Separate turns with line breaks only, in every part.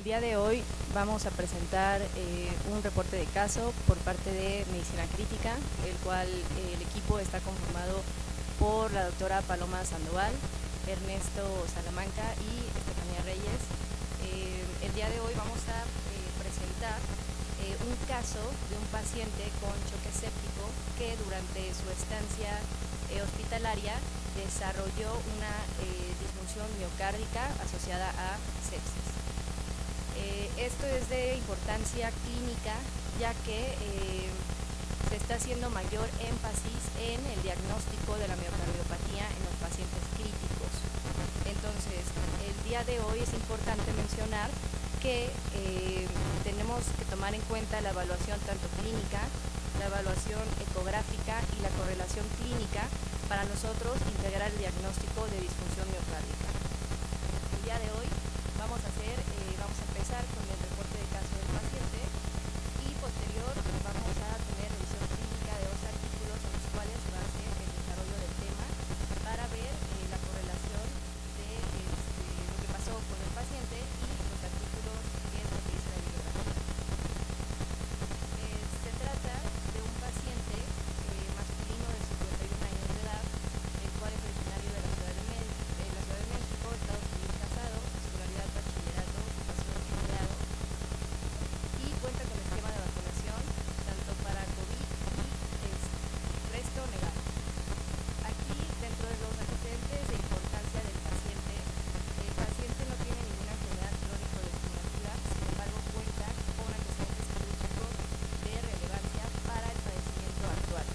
día de hoy vamos a presentar un reporte de caso por parte de Medicina Crítica, el cual el equipo está conformado por la doctora Paloma Sandoval, Ernesto Salamanca y Estefanía Reyes. El día de hoy vamos a presentar un caso de un paciente con choque séptico que durante su estancia hospitalaria desarrolló una disfunción miocárdica asociada a sepsis. Esto es de importancia clínica, ya que se está haciendo mayor énfasis en el diagnóstico de la miocardiopatía en los pacientes críticos. Entonces, el día de hoy es importante mencionar que tenemos que tomar en cuenta la evaluación tanto clínica, la evaluación ecográfica y la correlación clínica para nosotros integrar el diagnóstico de disfunción miocárdica. El día de hoy vamos a empezar con el reporte de caso del paciente y posterior vamos a tener revisión clínica de dos artículos en los cuales se va a hacer el desarrollo del tema para ver la correlación de lo que pasó con el paciente y los artículos que nos dice la bibliografía. Se trata de un paciente masculino de 51 años de edad, el cual es originario de la Ciudad de México, Estado civil casado, escolaridad bachillerato, ocupación empleado, y cuenta con esquema de vacunación tanto para COVID y resto negado. Aquí, dentro de los antecedentes de importancia del paciente, el paciente no tiene ninguna enfermedad crónico-degenerativa, sin embargo cuenta con antecedentes quirúrgicos de relevancia para el padecimiento actual.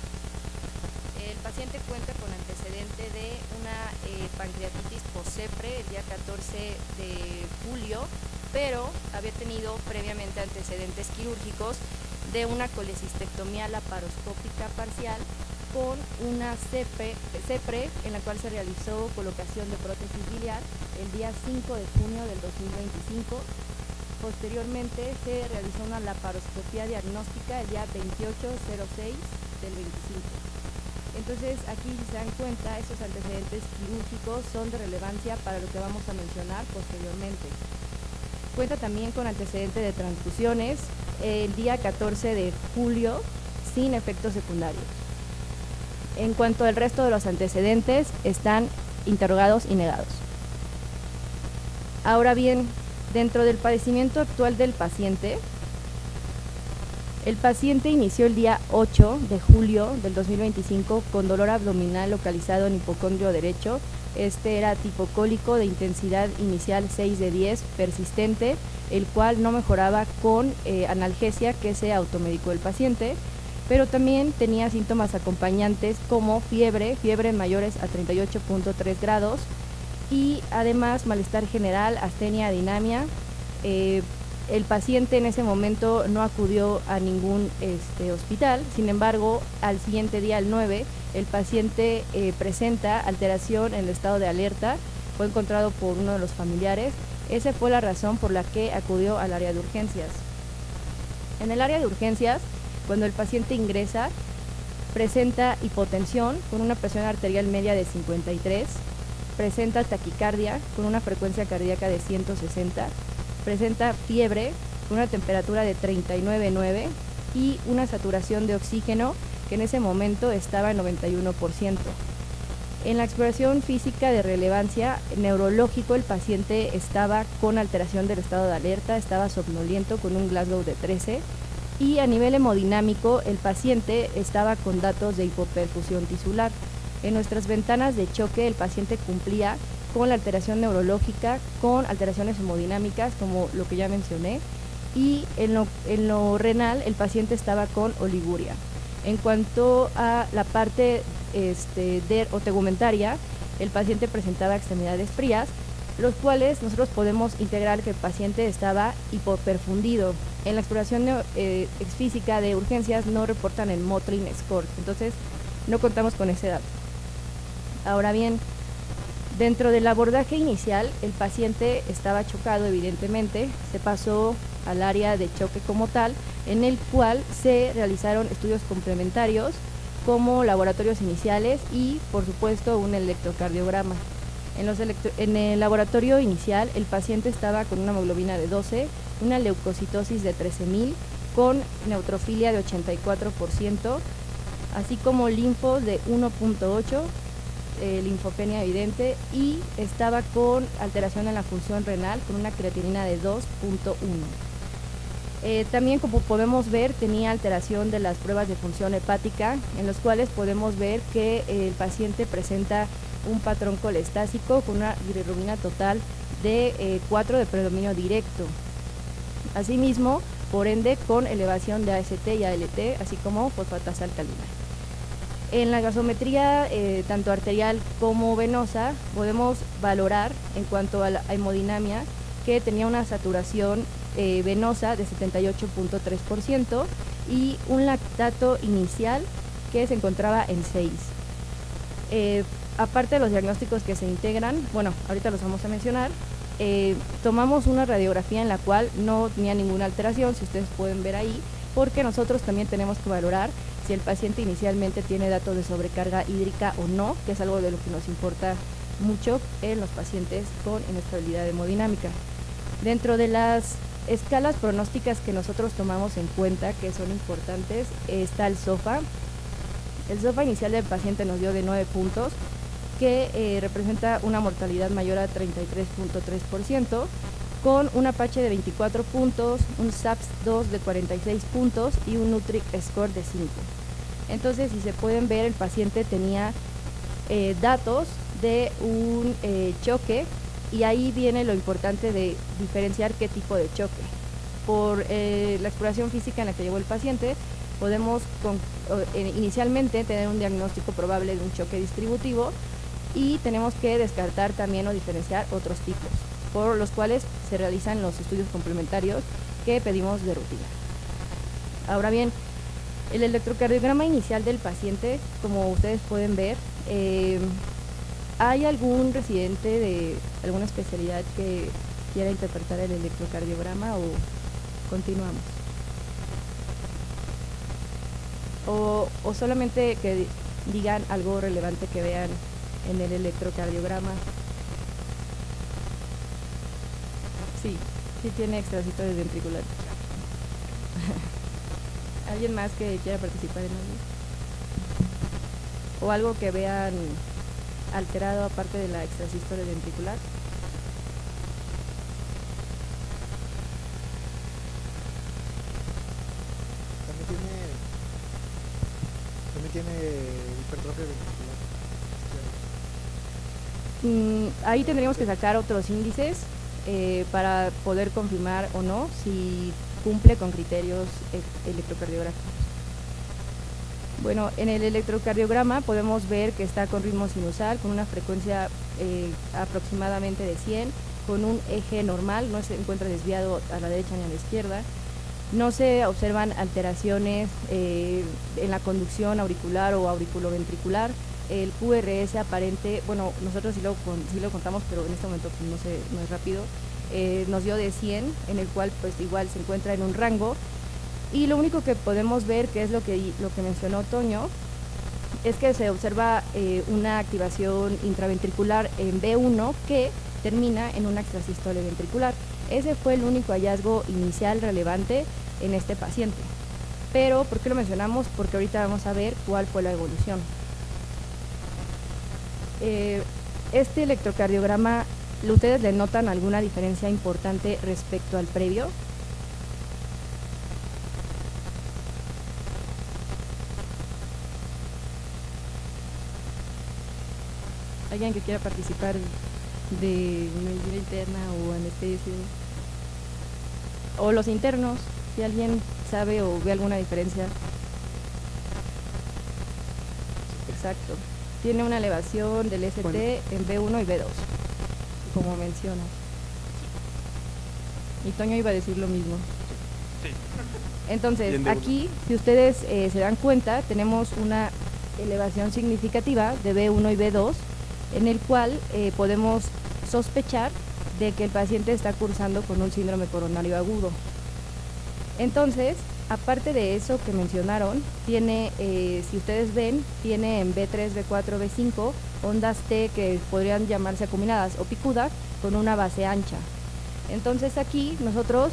El paciente cuenta con antecedente de una pancreatitis post-sepre el día 14 de julio, pero había tenido previamente antecedentes quirúrgicos de una colecistectomía laparoscópica parcial con una CEPRE en la cual se realizó colocación de prótesis biliar el día 5 de junio del 2025. Posteriormente se realizó una laparoscopia diagnóstica el día 28/06 del 25. Entonces aquí, si se dan cuenta, estos antecedentes quirúrgicos son de relevancia para lo que vamos a mencionar posteriormente. Cuenta también con antecedente de transfusiones el día 14 de julio sin efectos secundarios. En cuanto al resto de los antecedentes, están interrogados y negados. Ahora bien, dentro del padecimiento actual del paciente, el paciente inició el día 8 de julio del 2025 con dolor abdominal localizado en hipocondrio derecho. Este era tipo cólico de intensidad inicial 6 de 10, persistente, el cual no mejoraba con analgesia que se automedicó el paciente, pero también tenía síntomas acompañantes como fiebre mayores a 38.3 grados y además malestar general, astenia, adinomia. El paciente en ese momento no acudió a ningún hospital, sin embargo, al siguiente día, el 9, el paciente presenta alteración en el estado de alerta, fue encontrado por uno de los familiares. Esa fue la razón por la que acudió al área de urgencias. En el área de urgencias, cuando el paciente ingresa, presenta hipotensión con una presión arterial media de 53, presenta taquicardia con una frecuencia cardíaca de 160, presenta fiebre con una temperatura de 39,9 y una saturación de oxígeno que en ese momento estaba en 91%. En la exploración física de relevancia neurológico, el paciente estaba con alteración del estado de alerta, estaba somnoliento con un Glasgow de 13 y a nivel hemodinámico el paciente estaba con datos de hipoperfusión tisular. En nuestras ventanas de choque el paciente cumplía con la alteración neurológica, con alteraciones hemodinámicas, como lo que ya mencioné, y en lo renal el paciente estaba con oliguria. En cuanto a la parte tegumentaria, el paciente presentaba extremidades frías, los cuales nosotros podemos integrar que el paciente estaba hipoperfundido. En la exploración física de urgencias no reportan el Motley score, entonces no contamos con ese dato. Ahora bien, dentro del abordaje inicial, el paciente estaba chocado, evidentemente, se pasó al área de choque como tal, en el cual se realizaron estudios complementarios como laboratorios iniciales y, por supuesto, un electrocardiograma. En el laboratorio inicial, el paciente estaba con una hemoglobina de 12, una leucocitosis de 13.000, con neutrofilia de 84%, así como linfos de 1.8, linfopenia evidente, y estaba con alteración en la función renal con una creatinina de 2.1. También, como podemos ver, tenía alteración de las pruebas de función hepática, en los cuales podemos ver que el paciente presenta un patrón colestásico con una bilirrubina total de 4 de predominio directo. Asimismo, por ende, con elevación de AST y ALT, así como fosfatasa alcalina. En la gasometría, tanto arterial como venosa, podemos valorar en cuanto a la hemodinamia que tenía una saturación venosa de 78.3% y un lactato inicial que se encontraba en 6. Aparte de los diagnósticos que se integran, bueno, ahorita los vamos a mencionar, tomamos una radiografía en la cual no tenía ninguna alteración, si ustedes pueden ver ahí, porque nosotros también tenemos que valorar si el paciente inicialmente tiene datos de sobrecarga hídrica o no, que es algo de lo que nos importa mucho en los pacientes con inestabilidad hemodinámica. Dentro de las escalas pronósticas que nosotros tomamos en cuenta, que son importantes, está el SOFA. El SOFA inicial del paciente nos dio de 9 puntos, que representa una mortalidad mayor a 33.3%, con un Apache de 24 puntos, un SAPS-2 de 46 puntos y un Nutric Score de 5. Entonces, si se pueden ver, el paciente tenía datos de un choque, y ahí viene lo importante de diferenciar qué tipo de choque. Por la exploración física en la que llevó el paciente, podemos inicialmente tener un diagnóstico probable de un choque distributivo, y tenemos que descartar también o diferenciar otros tipos, por los cuales se realizan los estudios complementarios que pedimos de rutina. Ahora bien, el electrocardiograma inicial del paciente, como ustedes pueden ver, ¿hay algún residente de alguna especialidad que quiera interpretar el electrocardiograma o continuamos? O solamente que digan algo relevante que vean en el electrocardiograma. Sí tiene extracitores ventriculares. ¿Alguien más que quiera participar en algo? ¿O algo que vean alterado aparte de la extrasístole ventricular?
También tiene hipertrofia ventricular.
Ahí tendríamos que sacar otros índices para poder confirmar o no si cumple con criterios electrocardiográficos. Bueno, en el electrocardiograma podemos ver que está con ritmo sinusal, con una frecuencia aproximadamente de 100, con un eje normal, no se encuentra desviado a la derecha ni a la izquierda. No se observan alteraciones en la conducción auricular o auriculoventricular. El QRS aparente, bueno, nosotros sí lo contamos, pero en este momento pues, no es rápido, nos dio de 100, en el cual pues igual se encuentra en un rango, y lo único que podemos ver, que es lo que mencionó Toño, es que se observa una activación intraventricular en B1 que termina en una extrasístole ventricular. Ese fue el único hallazgo inicial relevante en este paciente. Pero, ¿por qué lo mencionamos? Porque ahorita vamos a ver cuál fue la evolución. Este electrocardiograma, ¿ustedes le notan alguna diferencia importante respecto al previo? ¿Alguien que quiera participar de medicina interna o anestesio? O los internos, si alguien sabe o ve alguna diferencia. Exacto. Tiene una elevación del ST en B1 y B2, como menciona. Y Toño iba a decir lo mismo. Sí. Entonces, aquí, si ustedes se dan cuenta, tenemos una elevación significativa de B1 y B2, en el cual podemos sospechar de que el paciente está cursando con un síndrome coronario agudo. Entonces, aparte de eso que mencionaron, tiene, si ustedes ven, tiene en B3, B4, B5 ondas T que podrían llamarse acuminadas o picudas con una base ancha. Entonces aquí nosotros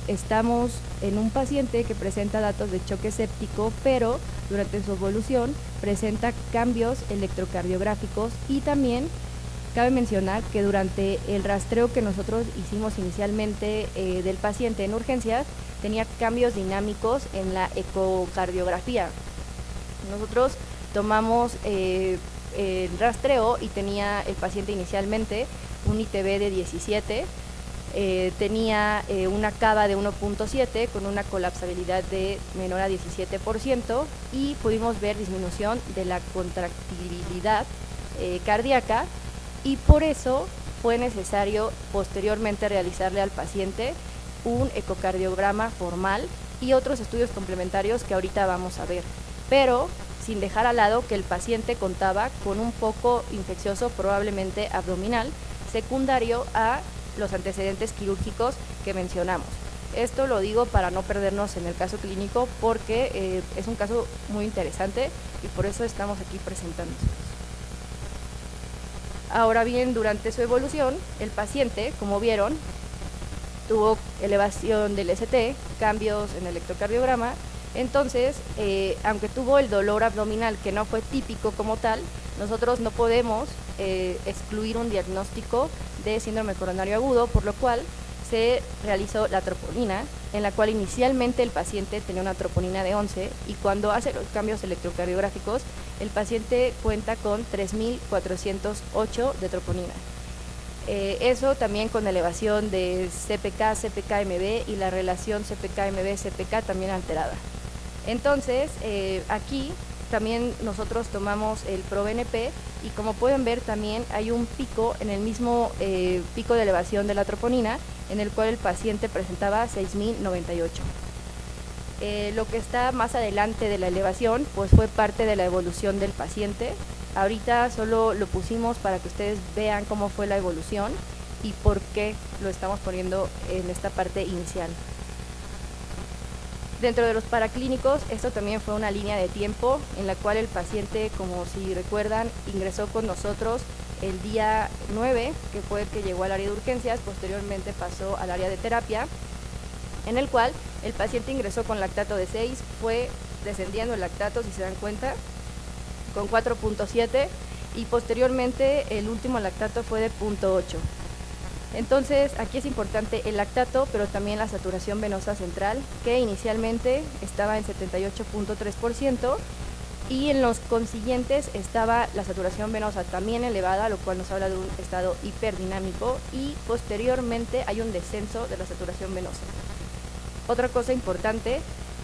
estamos en un paciente que presenta datos de choque séptico, pero durante su evolución presenta cambios electrocardiográficos, y también cabe mencionar que durante el rastreo que nosotros hicimos inicialmente del paciente en urgencias, tenía cambios dinámicos en la ecocardiografía. Nosotros tomamos el rastreo y tenía el paciente inicialmente un ITB de 17, tenía una cava de 1.7 con una colapsabilidad de menor a 17%, y pudimos ver disminución de la contractilidad cardíaca, y por eso fue necesario posteriormente realizarle al paciente un ecocardiograma formal y otros estudios complementarios que ahorita vamos a ver, pero sin dejar al lado que el paciente contaba con un foco infeccioso probablemente abdominal, secundario a los antecedentes quirúrgicos que mencionamos. Esto lo digo para no perdernos en el caso clínico, porque es un caso muy interesante y por eso estamos aquí presentándonos. Ahora bien, durante su evolución, el paciente, como vieron, tuvo elevación del ST, cambios en el electrocardiograma. Entonces, aunque tuvo el dolor abdominal que no fue típico como tal, nosotros no podemos excluir un diagnóstico de síndrome coronario agudo, por lo cual se realizó la troponina, en la cual inicialmente el paciente tenía una troponina de 11, y cuando hace los cambios electrocardiográficos, el paciente cuenta con 3.408 de troponina. Eso también con elevación de CPK, CPK-MB y la relación CPK-MB-CPK también alterada. Entonces, aquí también nosotros tomamos el ProBNP, y como pueden ver también hay un pico en el mismo pico de elevación de la troponina, en el cual el paciente presentaba 6.098. Lo que está más adelante de la elevación pues fue parte de la evolución del paciente. Ahorita solo lo pusimos para que ustedes vean cómo fue la evolución y por qué lo estamos poniendo en esta parte inicial. Dentro de los paraclínicos, esto también fue una línea de tiempo en la cual el paciente, como si recuerdan, ingresó con nosotros el día 9, que fue el que llegó al área de urgencias, posteriormente pasó al área de terapia, en el cual el paciente ingresó con lactato de 6, fue descendiendo el lactato, si se dan cuenta, con 4.7, y posteriormente el último lactato fue de 0.8. Entonces aquí es importante el lactato, pero también la saturación venosa central, que inicialmente estaba en 78.3%, y en los consiguientes estaba la saturación venosa también elevada, lo cual nos habla de un estado hiperdinámico, y posteriormente hay un descenso de la saturación venosa. Otra cosa importante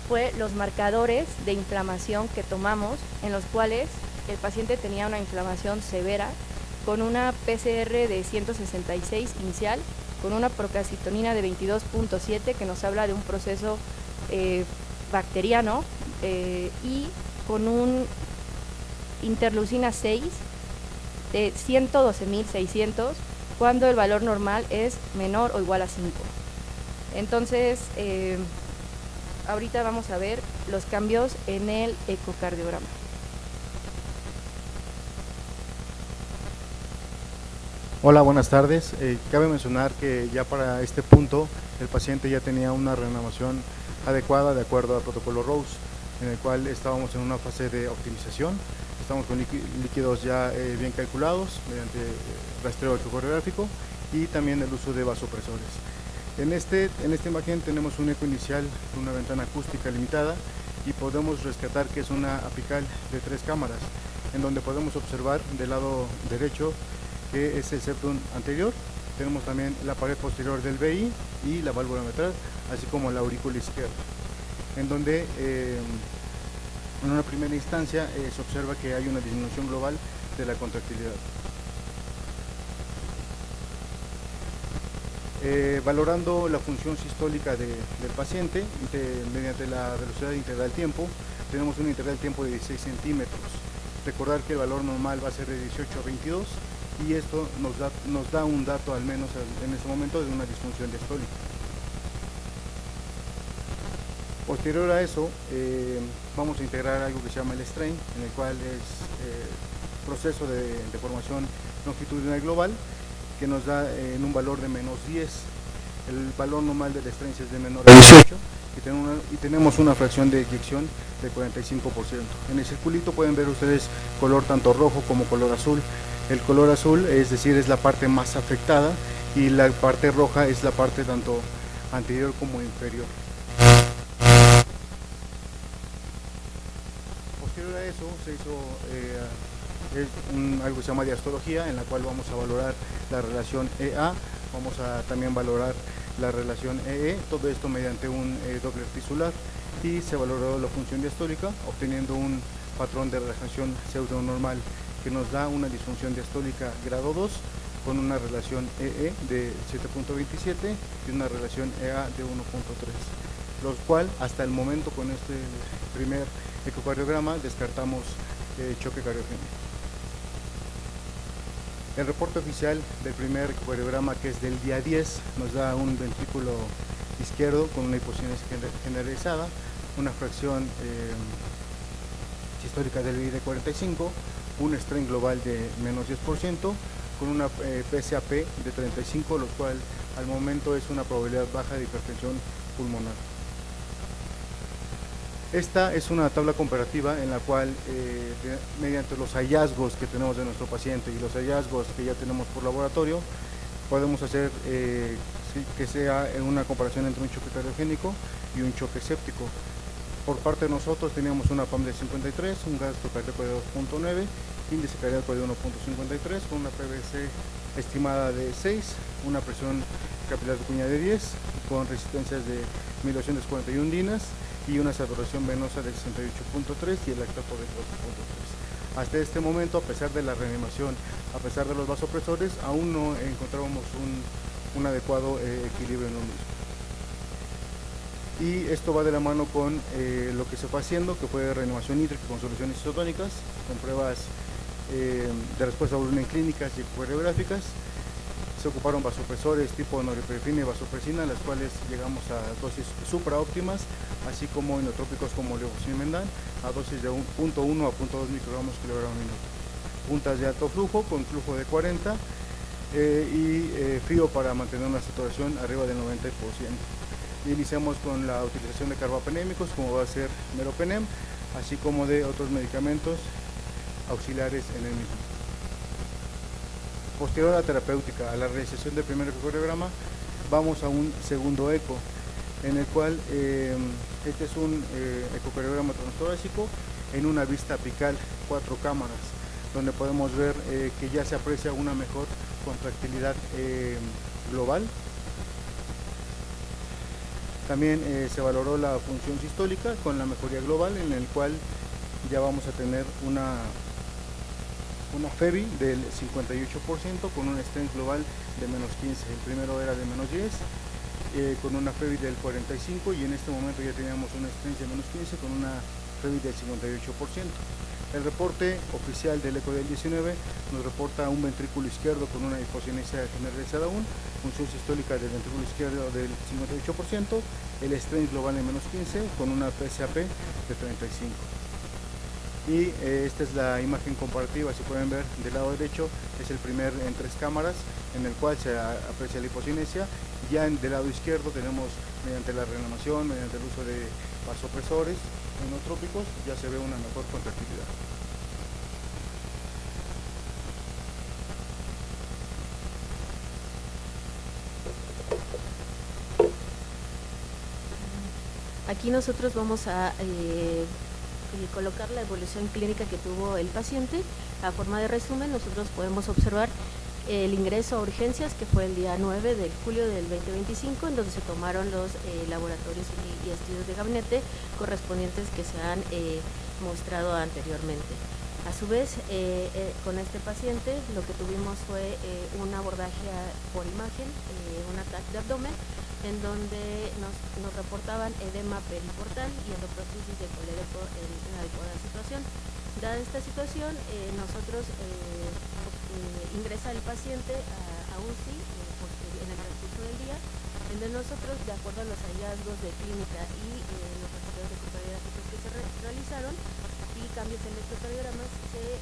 fue los marcadores de inflamación que tomamos, en los cuales el paciente tenía una inflamación severa, con una PCR de 166 inicial, con una procalcitonina de 22.7, que nos habla de un proceso bacteriano, y con un interleucina 6 de 112.600, cuando el valor normal es menor o igual a 5. Entonces, ahorita vamos a ver los cambios en el ecocardiograma.
Hola, buenas tardes. Cabe mencionar que ya para este punto el paciente ya tenía una reanimación adecuada de acuerdo al protocolo Rose, en el cual estábamos en una fase de optimización. Estamos con líquidos ya bien calculados mediante rastreo ecocardiográfico y también el uso de vasopresores. En esta imagen tenemos un eco inicial con una ventana acústica limitada, y podemos rescatar que es una apical de 3 cámaras, en donde podemos observar del lado derecho que es el septum anterior. Tenemos también la pared posterior del VI y la válvula mitral, así como la aurícula izquierda, en donde en una primera instancia se observa que hay una disminución global de la contractilidad. Valorando la función sistólica del paciente mediante la velocidad integral tiempo, tenemos un integral tiempo de 16 centímetros. Recordar que el valor normal va a ser de 18 a 22, y esto nos da un dato, al menos en este momento, de una disfunción diastólica. Posterior a eso, vamos a integrar algo que se llama el strain, en el cual es proceso de deformación longitudinal global, que nos da en un valor de menos 10. El valor normal del strain es de menor a 18 y tenemos una fracción de eyección de 45%. En el circulito pueden ver ustedes color tanto rojo como color azul. El color azul, es decir, es la parte más afectada, y la parte roja es la parte tanto anterior como inferior. Posterior a eso se hizo algo que se llama diastología, en la cual vamos a valorar la relación EA, vamos a también valorar la relación EE, todo esto mediante un Doppler tisular, y se valoró la función diastólica obteniendo un patrón de relajación pseudonormal que nos da una disfunción diastólica grado 2 con una relación EE de 7.27 y una relación EA de 1.3, los cual hasta el momento con este primer ecocardiograma descartamos choque cardiogénico. El reporte oficial del primer ecocardiograma, que es del día 10, nos da un ventrículo izquierdo con una hipoxinesia generalizada, una fracción sistólica del VI de 45, un strain global de menos 10%, con una PSAP de 35, lo cual al momento es una probabilidad baja de hipertensión pulmonar. Esta es una tabla comparativa en la cual, mediante los hallazgos que tenemos de nuestro paciente y los hallazgos que ya tenemos por laboratorio, podemos hacer que sea una comparación entre un choque cardiogénico y un choque séptico. Por parte de nosotros teníamos una PAM de 53, un gasto cardíaco de 2.9, índice cardíaco de 1.53, con una PVC estimada de 6, una presión capilar de cuña de 10, con resistencias de 1241 dinas y una saturación venosa de 68.3 y el lactato de 12.3. Hasta este momento, a pesar de la reanimación, a pesar de los vasopresores, aún no encontrábamos un adecuado equilibrio en lo mismo. Y esto va de la mano con lo que se fue haciendo, que fue reanimación hídrica con soluciones isotónicas, con pruebas de respuesta a volumen clínicas y coreográficas. Se ocuparon vasopresores tipo norepinefrina y vasopresina, las cuales llegamos a dosis supraóptimas, así como inotrópicos como levosimendan, a dosis de 1.1 a 0.2 microgramos kilogramo minuto. Puntas de alto flujo con flujo de 40 y frío para mantener una saturación arriba del 90%. Iniciamos con la utilización de carbapenémicos, como va a ser meropenem, así como de otros medicamentos auxiliares en el mismo. Posterior a la terapéutica, a la realización del primer ecocardiograma, vamos a un segundo eco, en el cual este es un ecocardiograma transtorácico en una vista apical 4 cámaras, donde podemos ver que ya se aprecia una mejor contractilidad global. También se valoró la función sistólica con la mejoría global, en el cual ya vamos a tener una FEBI del 58% con un strain global de menos 15. El primero era de menos 10 con una FEBI del 45, y en este momento ya teníamos una strain de menos 15 con una FEBI del 58%. El reporte oficial del ECO del 19 nos reporta un ventrículo izquierdo con una hipoxinesia generalizada aún, función sistólica del ventrículo izquierdo del 58%, el strain global de menos 15 con una PSAP de 35. Y esta es la imagen comparativa, si pueden ver del lado derecho es el primer en 3 cámaras en el cual se aprecia la hipocinesia. Ya del lado izquierdo tenemos, mediante la reanimación, mediante el uso de vasopresores inotrópicos, ya se ve una mejor contractilidad.
Aquí nosotros vamos a colocar la evolución clínica que tuvo el paciente. A forma de resumen, nosotros podemos observar el ingreso a urgencias, que fue el día 9 de julio del 2025, en donde se tomaron los laboratorios y estudios de gabinete correspondientes que se han mostrado anteriormente. A su vez, con este paciente lo que tuvimos fue un abordaje por imagen, un ataque de abdomen, en donde nos reportaban edema periportal y endoprostosis de colédoco en adecuada situación. Dada esta situación, nosotros ingresa el paciente a UCI en el transcurso del día, En de nosotros, de acuerdo a los hallazgos de clínica y los reportes ecocardiográficos que se realizaron y cambios en electrocardiogramas, se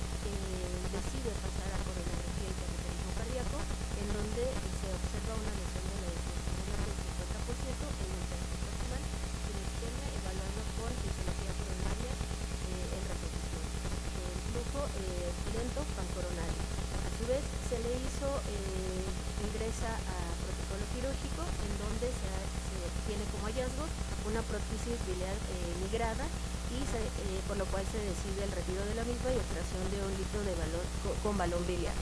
decide pasar a coronografía y cateterismo cardíaco, en donde se observa una lesión de la distribución del 50% en el tercio proximal sin isquemia, evaluando con fisiología coronaria en reposición. El flujo lento pancoronario. A su vez, se le hizo ingresa a protocolo quirúrgico, en donde se tiene como hallazgo una prótesis biliar migrada y por lo cual se decide el retiro de la misma y extracción de un litro de balón con balón biliar.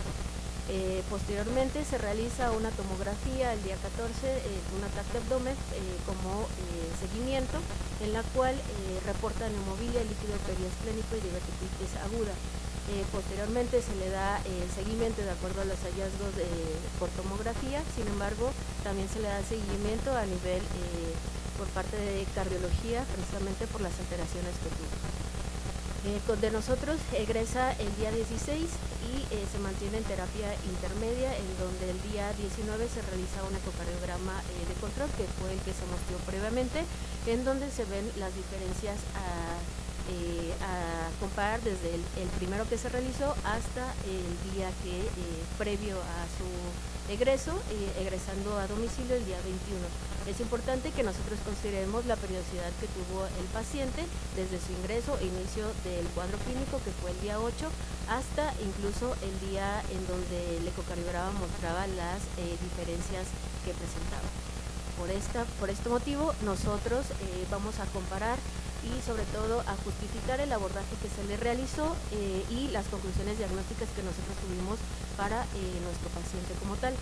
Posteriormente se realiza una tomografía el día 14, un ataque de abdomen como seguimiento, en la cual reporta neumobilia, líquido periesplénico y diverticulitis aguda. Posteriormente se le da seguimiento de acuerdo a los hallazgos por tomografía, sin embargo también se le da seguimiento a nivel por parte de cardiología, precisamente por las alteraciones que tuvo. De nosotros egresa el día 16 y se mantiene en terapia intermedia, en donde el día 19 se realiza un ecocardiograma de control, que fue el que se mostró previamente, en donde se ven las diferencias a comparar desde el primero que se realizó hasta el día que previo a su egreso, egresando a domicilio el día 21. Es importante que nosotros consideremos la periodicidad que tuvo el paciente desde su ingreso e inicio del cuadro clínico, que fue el día 8, hasta incluso el día en donde el ecocardiograma mostraba las diferencias que presentaba. Por este motivo, nosotros vamos a comparar y sobre todo a justificar el abordaje que se le realizó y las conclusiones diagnósticas que nosotros tuvimos para nuestro paciente como tal.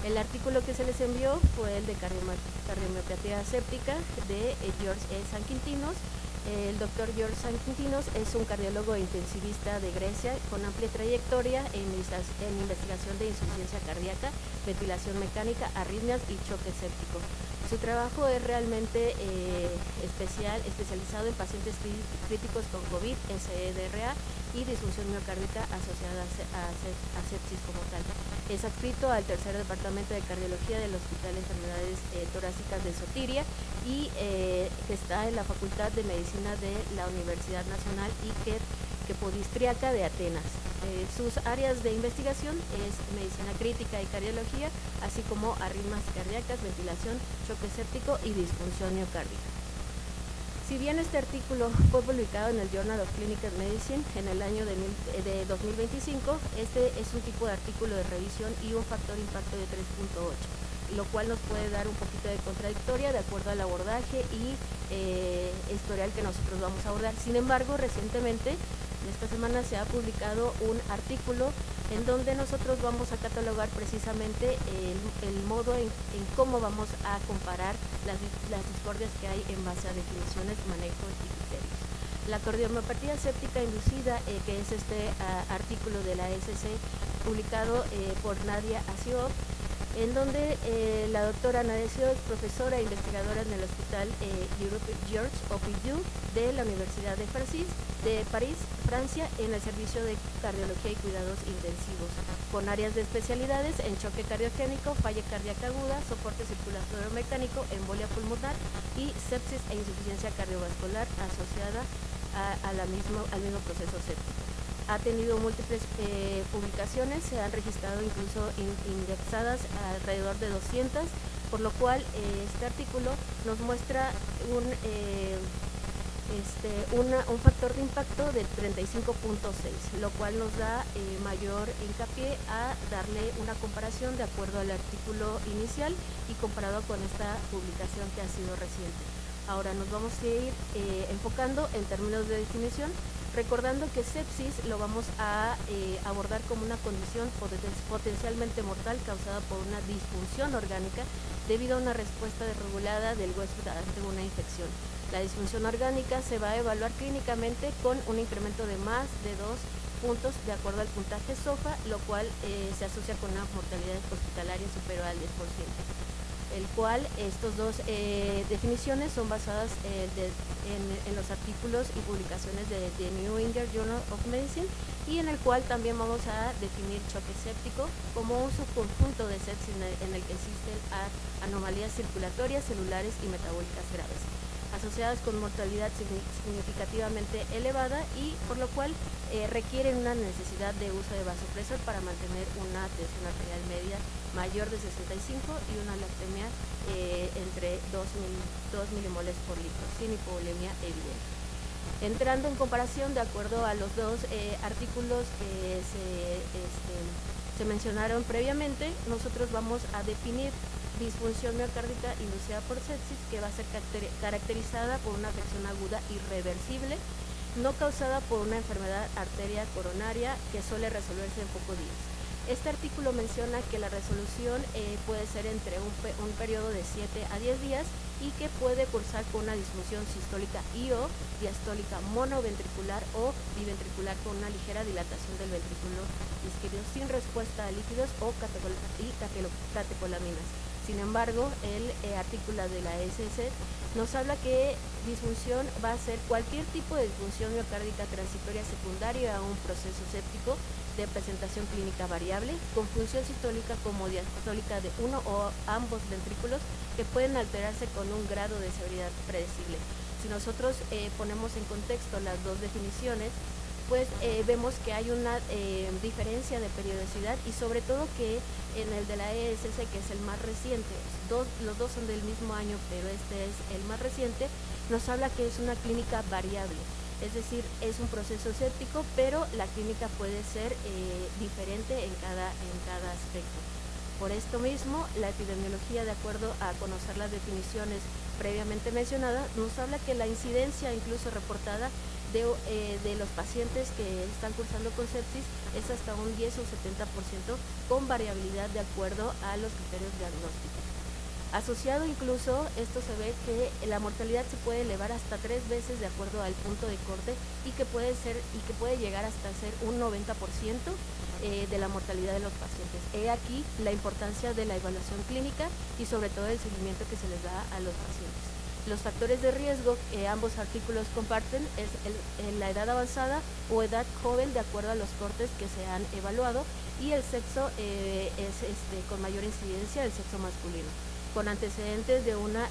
El artículo que se les envió fue el de cardiomiopatía séptica de George Sanquintinos. El doctor George Sanquintinos es un cardiólogo intensivista de Grecia con amplia trayectoria en investigación de insuficiencia cardíaca, ventilación mecánica, arritmias y choque séptico. Su trabajo es realmente especializado en pacientes críticos con COVID, SEDRA y disfunción miocárdica asociada a sepsis como tal. Es adscrito al tercer departamento de cardiología del Hospital de Enfermedades Torácicas de Sotiria y que está en la Facultad de Medicina de la Universidad Nacional Iker Kepodistriaca de Atenas. Sus áreas de investigación es medicina crítica y cardiología, así como arritmias cardíacas, ventilación, choque séptico y disfunción miocárdica. Si bien este artículo fue publicado en el Journal of Clinical Medicine en el año de 2025, este es un tipo de artículo de revisión y un factor impacto de 3.8, lo cual nos puede dar un poquito de contradictoria de acuerdo al abordaje y historial que nosotros vamos a abordar. Sin embargo, recientemente, esta semana se ha publicado un artículo en donde nosotros vamos a catalogar precisamente el modo en cómo vamos a comparar las discordias que hay en base a definiciones, manejos y criterios. La cardiomiopatía séptica inducida, que es este artículo de la SC publicado por Nadia Asiov, en donde la doctora Nadia Asiov es profesora e investigadora en el Hospital Georges Pompidou de la Universidad de París, Francia, en el servicio de cardiología y cuidados intensivos, con áreas de especialidades en choque cardiogénico, falla cardíaca aguda, soporte circulatorio mecánico, embolia pulmonar y sepsis e insuficiencia cardiovascular asociada al mismo proceso séptico. Ha tenido múltiples publicaciones, se han registrado incluso indexadas alrededor de 200, por lo cual este artículo nos muestra un factor de impacto de 35.6, lo cual nos da mayor hincapié a darle una comparación de acuerdo al artículo inicial y comparado con esta publicación que ha sido reciente. Ahora nos vamos a ir enfocando en términos de definición, recordando que sepsis lo vamos a abordar como una condición potencialmente mortal causada por una disfunción orgánica debido a una respuesta desregulada del huésped ante una infección. La disfunción orgánica se va a evaluar clínicamente con un incremento de más de 2 puntos de acuerdo al puntaje SOFA, lo cual se asocia con una mortalidad hospitalaria superior al 10%. el cual estos dos definiciones son basadas en los artículos y publicaciones de The New England Journal of Medicine, y en el cual también vamos a definir choque séptico como un subconjunto de sepsis en el que existen anomalías circulatorias, celulares y metabólicas graves, asociadas con mortalidad significativamente elevada, y por lo cual requieren una necesidad de uso de vasopresor para mantener una tensión arterial media mayor de 65 y una lactemia entre 2 milimoles por litro, sin hipovolemia evidente. Entrando en comparación, de acuerdo a los dos artículos que se mencionaron previamente, nosotros vamos a definir disfunción miocárdica inducida por sepsis, que va a ser caracterizada por una afección aguda irreversible, no causada por una enfermedad arteria coronaria que suele resolverse en pocos días. Este artículo menciona que la resolución puede ser entre un periodo de 7 a 10 días y que puede cursar con una disfunción sistólica y o diastólica monoventricular o biventricular con una ligera dilatación del ventrículo izquierdo sin respuesta a líquidos o catecolaminas. Sin embargo, el artículo de la SS nos habla que disfunción va a ser cualquier tipo de disfunción miocárdica transitoria secundaria a un proceso séptico de presentación clínica variable, con función sistólica como diastólica de uno o ambos ventrículos, que pueden alterarse con un grado de severidad predecible. Si nosotros ponemos en contexto las dos definiciones, pues vemos que hay una diferencia de periodicidad, y sobre todo que en el de la ESS, que es el más reciente, los dos son del mismo año, pero este es el más reciente, nos habla que es una clínica variable. Es decir, es un proceso séptico, pero la clínica puede ser diferente en cada aspecto. Por esto mismo, la epidemiología, de acuerdo a conocer las definiciones previamente mencionadas, nos habla que la incidencia incluso reportada de los pacientes que están cursando con sepsis es hasta un 10 o 70%, con variabilidad de acuerdo a los criterios diagnósticos. Asociado incluso, esto se ve que la mortalidad se puede elevar hasta 3 veces de acuerdo al punto de corte, y que puede llegar hasta ser un 90% de la mortalidad de los pacientes. He aquí la importancia de la evaluación clínica y sobre todo el seguimiento que se les da a los pacientes. Los factores de riesgo que ambos artículos comparten es la edad avanzada o edad joven, de acuerdo a los cortes que se han evaluado, y el sexo es con mayor incidencia el sexo masculino, con antecedentes de una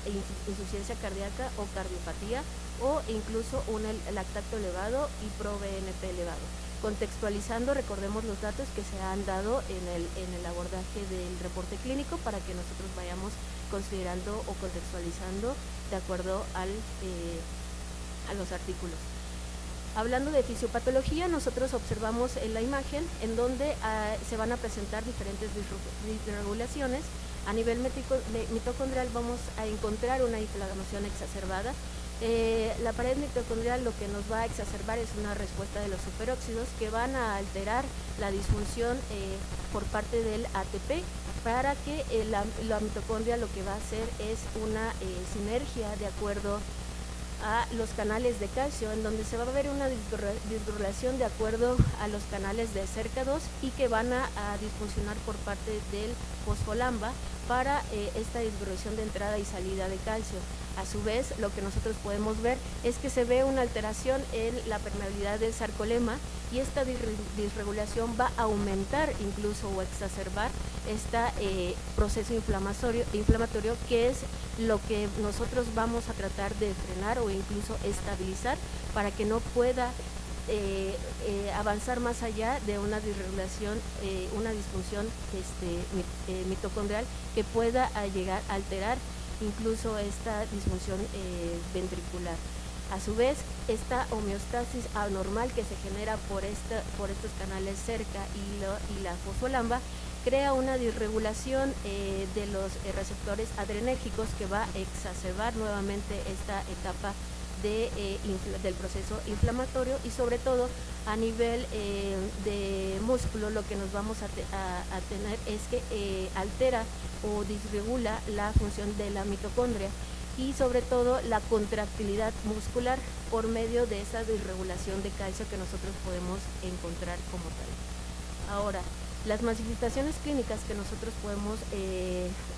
insuficiencia cardíaca o cardiopatía, o incluso un lactato elevado y pro-BNP elevado. Contextualizando, recordemos los datos que se han dado en el abordaje del reporte clínico, para que nosotros vayamos considerando o contextualizando de acuerdo a los artículos. Hablando de fisiopatología, nosotros observamos en la imagen en donde se van a presentar diferentes disregulaciones. A nivel mitocondrial vamos a encontrar una inflamación exacerbada. La pared mitocondrial lo que nos va a exacerbar es una respuesta de los superóxidos, que van a alterar la disfunción por parte del ATP, para que la mitocondria lo que va a hacer es una sinergia de acuerdo a los canales de calcio, en donde se va a ver una disregulación de acuerdo a los canales de CERCA2, y que van a disfuncionar por parte del fosfolamba para esta disregulación de entrada y salida de calcio. A su vez, lo que nosotros podemos ver es que se ve una alteración en la permeabilidad del sarcolema, y esta disregulación va a aumentar incluso o exacerbar este proceso inflamatorio, que es lo que nosotros vamos a tratar de frenar o incluso estabilizar, para que no pueda avanzar más allá de una disregulación, una disfunción mitocondrial, que pueda llegar a alterar incluso esta disfunción ventricular. A su vez, esta homeostasis anormal que se genera por estos canales CERCA y la fosfolamba crea una disregulación de los receptores adrenérgicos, que va a exacerbar nuevamente esta etapa del proceso inflamatorio, y sobre todo a nivel de músculo lo que nos vamos a tener es que altera o disregula la función de la mitocondria, y sobre todo la contractilidad muscular por medio de esa disregulación de calcio que nosotros podemos encontrar como tal. Ahora, Las manifestaciones clínicas que nosotros podemos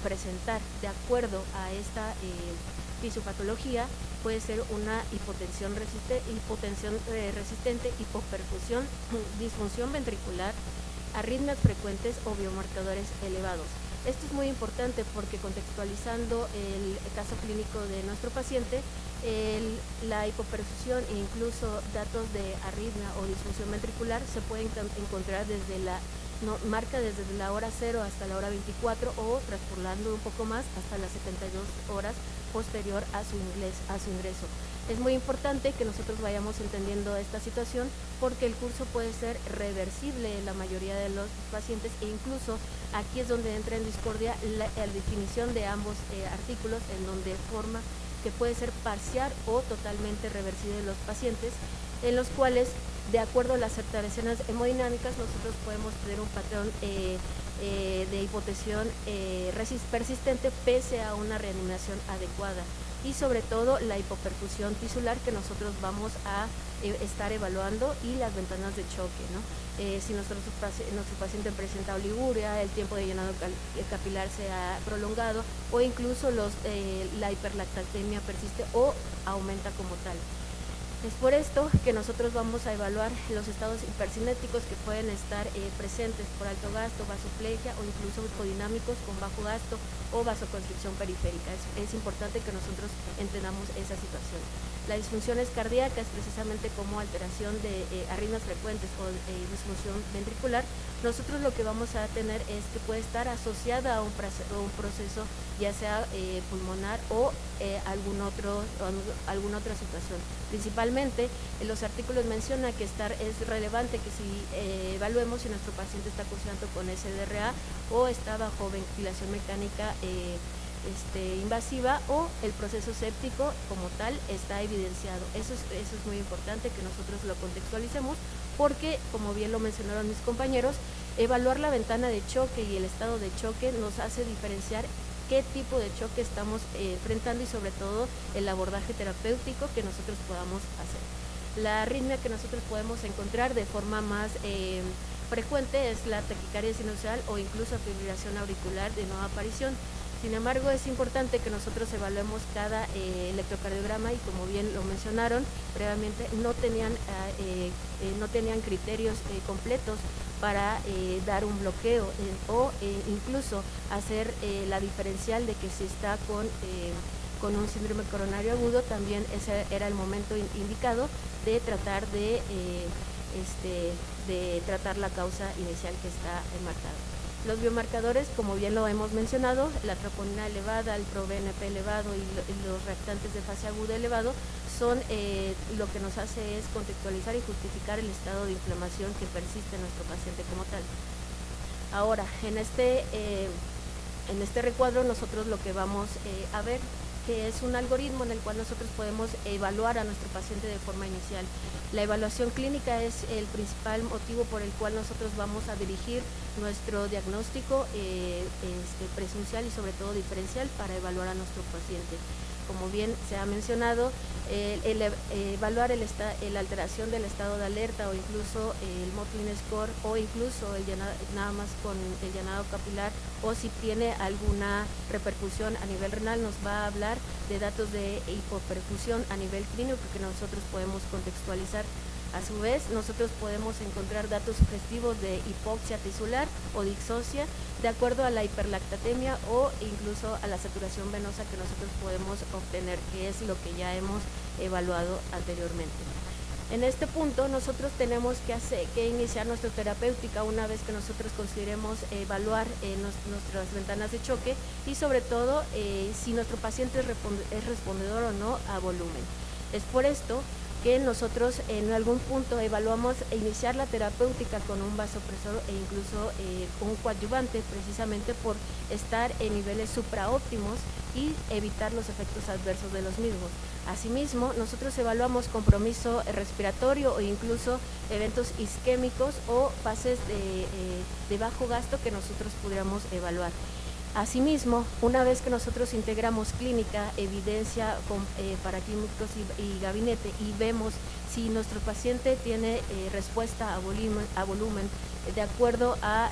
presentar de acuerdo a esta fisiopatología puede ser una hipotensión resistente, hipoperfusión, disfunción ventricular, arritmias frecuentes o biomarcadores elevados. Esto es muy importante porque contextualizando el caso clínico de nuestro paciente, la hipoperfusión e incluso datos de arritmia o disfunción ventricular se pueden encontrar desde marca desde la hora 0 hasta la hora 24 o traspolando un poco más hasta las 72 horas posterior a su ingreso. Es muy importante que nosotros vayamos entendiendo esta situación porque el curso puede ser reversible en la mayoría de los pacientes e incluso aquí es donde entra en discordia la definición de ambos artículos, en donde forma que puede ser parcial o totalmente reversible en los pacientes, en los cuales de acuerdo a las alteraciones hemodinámicas nosotros podemos tener un patrón de hipotensión persistente pese a una reanimación adecuada y sobre todo la hipoperfusión tisular que nosotros vamos a estar evaluando y las ventanas de choque, ¿no? Si nuestro paciente presenta oliguria, el tiempo de llenado capilar se ha prolongado o incluso la hiperlactatemia persiste o aumenta como tal. Es por esto que nosotros vamos a evaluar los estados hipercinéticos que pueden estar presentes por alto gasto, vasoplegia o incluso hipodinámicos con bajo gasto o vasoconstricción periférica. Es importante que nosotros entendamos esa situación. Las disfunciones cardíacas, precisamente como alteración de arritmias frecuentes o disfunción ventricular, nosotros lo que vamos a tener es que puede estar asociada a un proceso ya sea pulmonar o alguna otra situación. Principalmente, los artículos mencionan que es relevante que si evaluemos si nuestro paciente está cursando con SDRA o está bajo ventilación mecánica invasiva o el proceso séptico como tal está evidenciado. Eso es muy importante que nosotros lo contextualicemos porque, como bien lo mencionaron mis compañeros, evaluar la ventana de choque y el estado de choque nos hace diferenciar qué tipo de choque estamos enfrentando y sobre todo el abordaje terapéutico que nosotros podamos hacer. La arritmia que nosotros podemos encontrar de forma más frecuente es la taquicardia sinusal o incluso fibrilación auricular de nueva aparición. Sin embargo, es importante que nosotros evaluemos cada electrocardiograma y como bien lo mencionaron previamente, no tenían criterios completos para dar un bloqueo o incluso hacer la diferencial de que si está con un síndrome coronario agudo, también ese era el momento indicado de tratar de tratar la causa inicial que está marcada. Los biomarcadores, como bien lo hemos mencionado, la troponina elevada, el ProBNP elevado y los reactantes de fase aguda elevado son lo que nos hace es contextualizar y justificar el estado de inflamación que persiste en nuestro paciente como tal. Ahora, en este recuadro nosotros lo que vamos a ver que es un algoritmo en el cual nosotros podemos evaluar a nuestro paciente de forma inicial. La evaluación clínica es el principal motivo por el cual nosotros vamos a dirigir nuestro diagnóstico presencial y sobre todo diferencial para evaluar a nuestro paciente. Como bien se ha mencionado, evaluar la alteración del estado de alerta o incluso el Motley Score o incluso nada más con el llenado capilar o si tiene alguna repercusión a nivel renal nos va a hablar de datos de hipoperfusión a nivel clínico que nosotros podemos contextualizar. A su vez, nosotros podemos encontrar datos sugestivos de hipoxia tisular o dixosia de acuerdo a la hiperlactatemia o incluso a la saturación venosa que nosotros podemos obtener, que es lo que ya hemos evaluado anteriormente. En este punto nosotros tenemos que iniciar nuestra terapéutica una vez que nosotros consideremos evaluar nuestras ventanas de choque y sobre todo si nuestro paciente es respondedor o no a volumen. Es por esto que nosotros en algún punto evaluamos iniciar la terapéutica con un vasopresor e incluso un coadyuvante precisamente por estar en niveles supraóptimos y evitar los efectos adversos de los mismos. Asimismo, nosotros evaluamos compromiso respiratorio o incluso eventos isquémicos o fases de bajo gasto que nosotros pudiéramos evaluar. Asimismo, una vez que nosotros integramos clínica, evidencia con paraquímicos y gabinete y vemos si nuestro paciente tiene respuesta a volumen de acuerdo a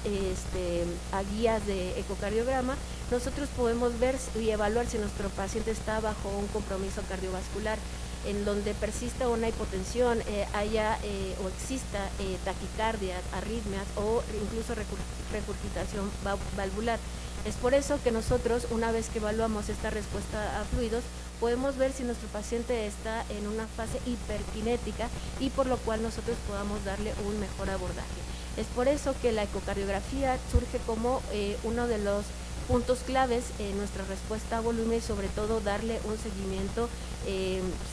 guías de ecocardiograma, nosotros podemos ver y evaluar si nuestro paciente está bajo un compromiso cardiovascular en donde persista una hipotensión, haya o exista taquicardia, arritmias o incluso regurgitación valvular. Es por eso que nosotros, una vez que evaluamos esta respuesta a fluidos, podemos ver si nuestro paciente está en una fase hiperkinética y por lo cual nosotros podamos darle un mejor abordaje. Es por eso que la ecocardiografía surge como uno de los puntos claves en nuestra respuesta a volumen y sobre todo darle un seguimiento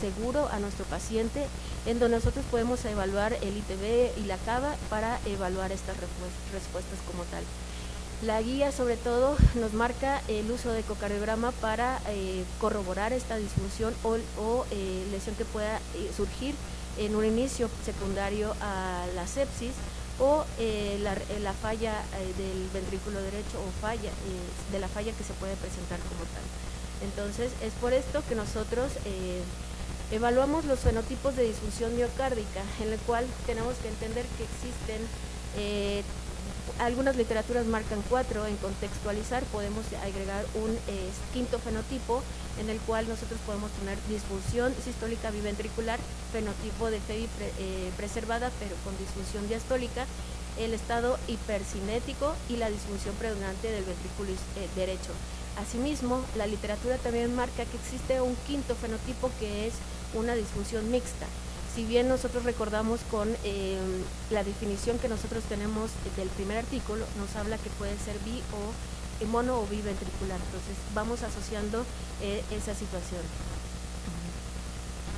seguro a nuestro paciente, en donde nosotros podemos evaluar el ITB y la cava para evaluar estas respuestas como tal. La guía sobre todo nos marca el uso de ecocardiograma para corroborar esta disfunción o lesión que pueda surgir en un inicio secundario a la sepsis o la falla del ventrículo derecho o falla de la falla que se puede presentar como tal. Entonces es por esto que nosotros evaluamos los fenotipos de disfunción miocárdica, en el cual tenemos que entender que existen algunas literaturas marcan 4, en contextualizar podemos agregar un quinto fenotipo en el cual nosotros podemos tener disfunción sistólica biventricular, fenotipo de FEBI preservada pero con disfunción diastólica, el estado hipercinético y la disfunción predominante del ventrículo derecho. Asimismo, la literatura también marca que existe un quinto fenotipo que es una disfunción mixta. Si bien nosotros recordamos con la definición que nosotros tenemos del primer artículo, nos habla que puede ser mono o biventricular, entonces vamos asociando esa situación.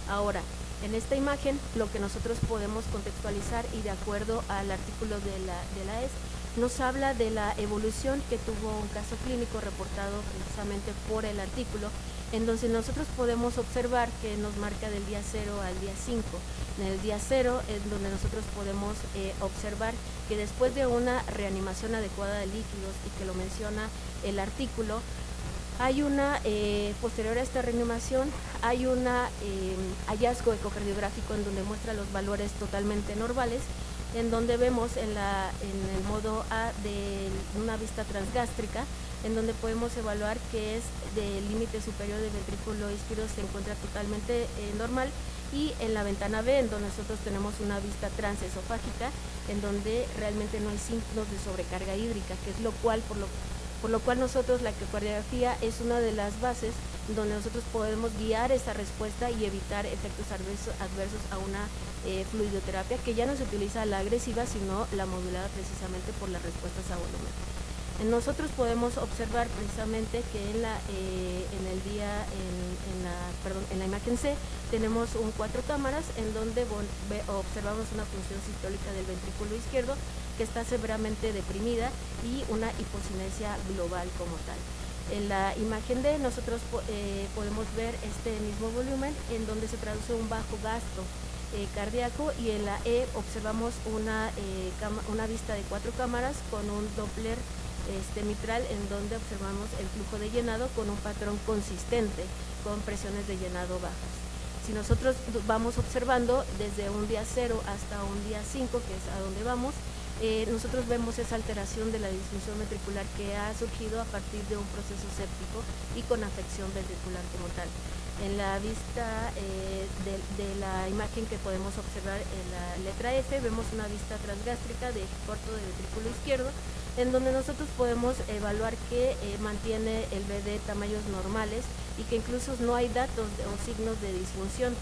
Ahora, en esta imagen, lo que nosotros podemos contextualizar y de acuerdo al artículo de la ES, nos habla de la evolución que tuvo un caso clínico reportado precisamente por el artículo, en donde nosotros podemos observar que nos marca del día 0 al día 5. En el día 0 es donde nosotros podemos observar que después de una reanimación adecuada de líquidos y que lo menciona el artículo, hay una, posterior a esta reanimación, hay un hallazgo ecocardiográfico en donde muestra los valores totalmente normales, en donde vemos en el modo A de una vista transgástrica, en donde podemos evaluar que es del límite superior del ventrículo izquierdo se encuentra totalmente normal, y en la ventana B, en donde nosotros tenemos una vista transesofágica, en donde realmente no hay signos de sobrecarga hídrica, que es por lo cual nosotros la ecocardiografía es una de las bases donde nosotros podemos guiar esa respuesta y evitar efectos adversos a una fluidoterapia que ya no se utiliza la agresiva, sino la modulada precisamente por las respuestas a volumen. Nosotros podemos observar precisamente que en la imagen C tenemos 4 cámaras en donde observamos una función sistólica del ventrículo izquierdo que está severamente deprimida y una hipocinesia global como tal. En la imagen D nosotros podemos ver este mismo volumen en donde se traduce un bajo gasto cardíaco, y en la E observamos una vista de 4 cámaras con un Doppler mitral en donde observamos el flujo de llenado con un patrón consistente con presiones de llenado bajas. Si nosotros vamos observando desde un día 0 hasta un día 5, que es a donde vamos, nosotros vemos esa alteración de la disfunción ventricular que ha surgido a partir de un proceso séptico y con afección ventricular como tal. En la vista de la imagen que podemos observar en la letra F, vemos una vista transgástrica de eje corto del ventrículo izquierdo, en donde nosotros podemos evaluar que mantiene el BD tamaños normales y que incluso no hay datos o signos de disfunción.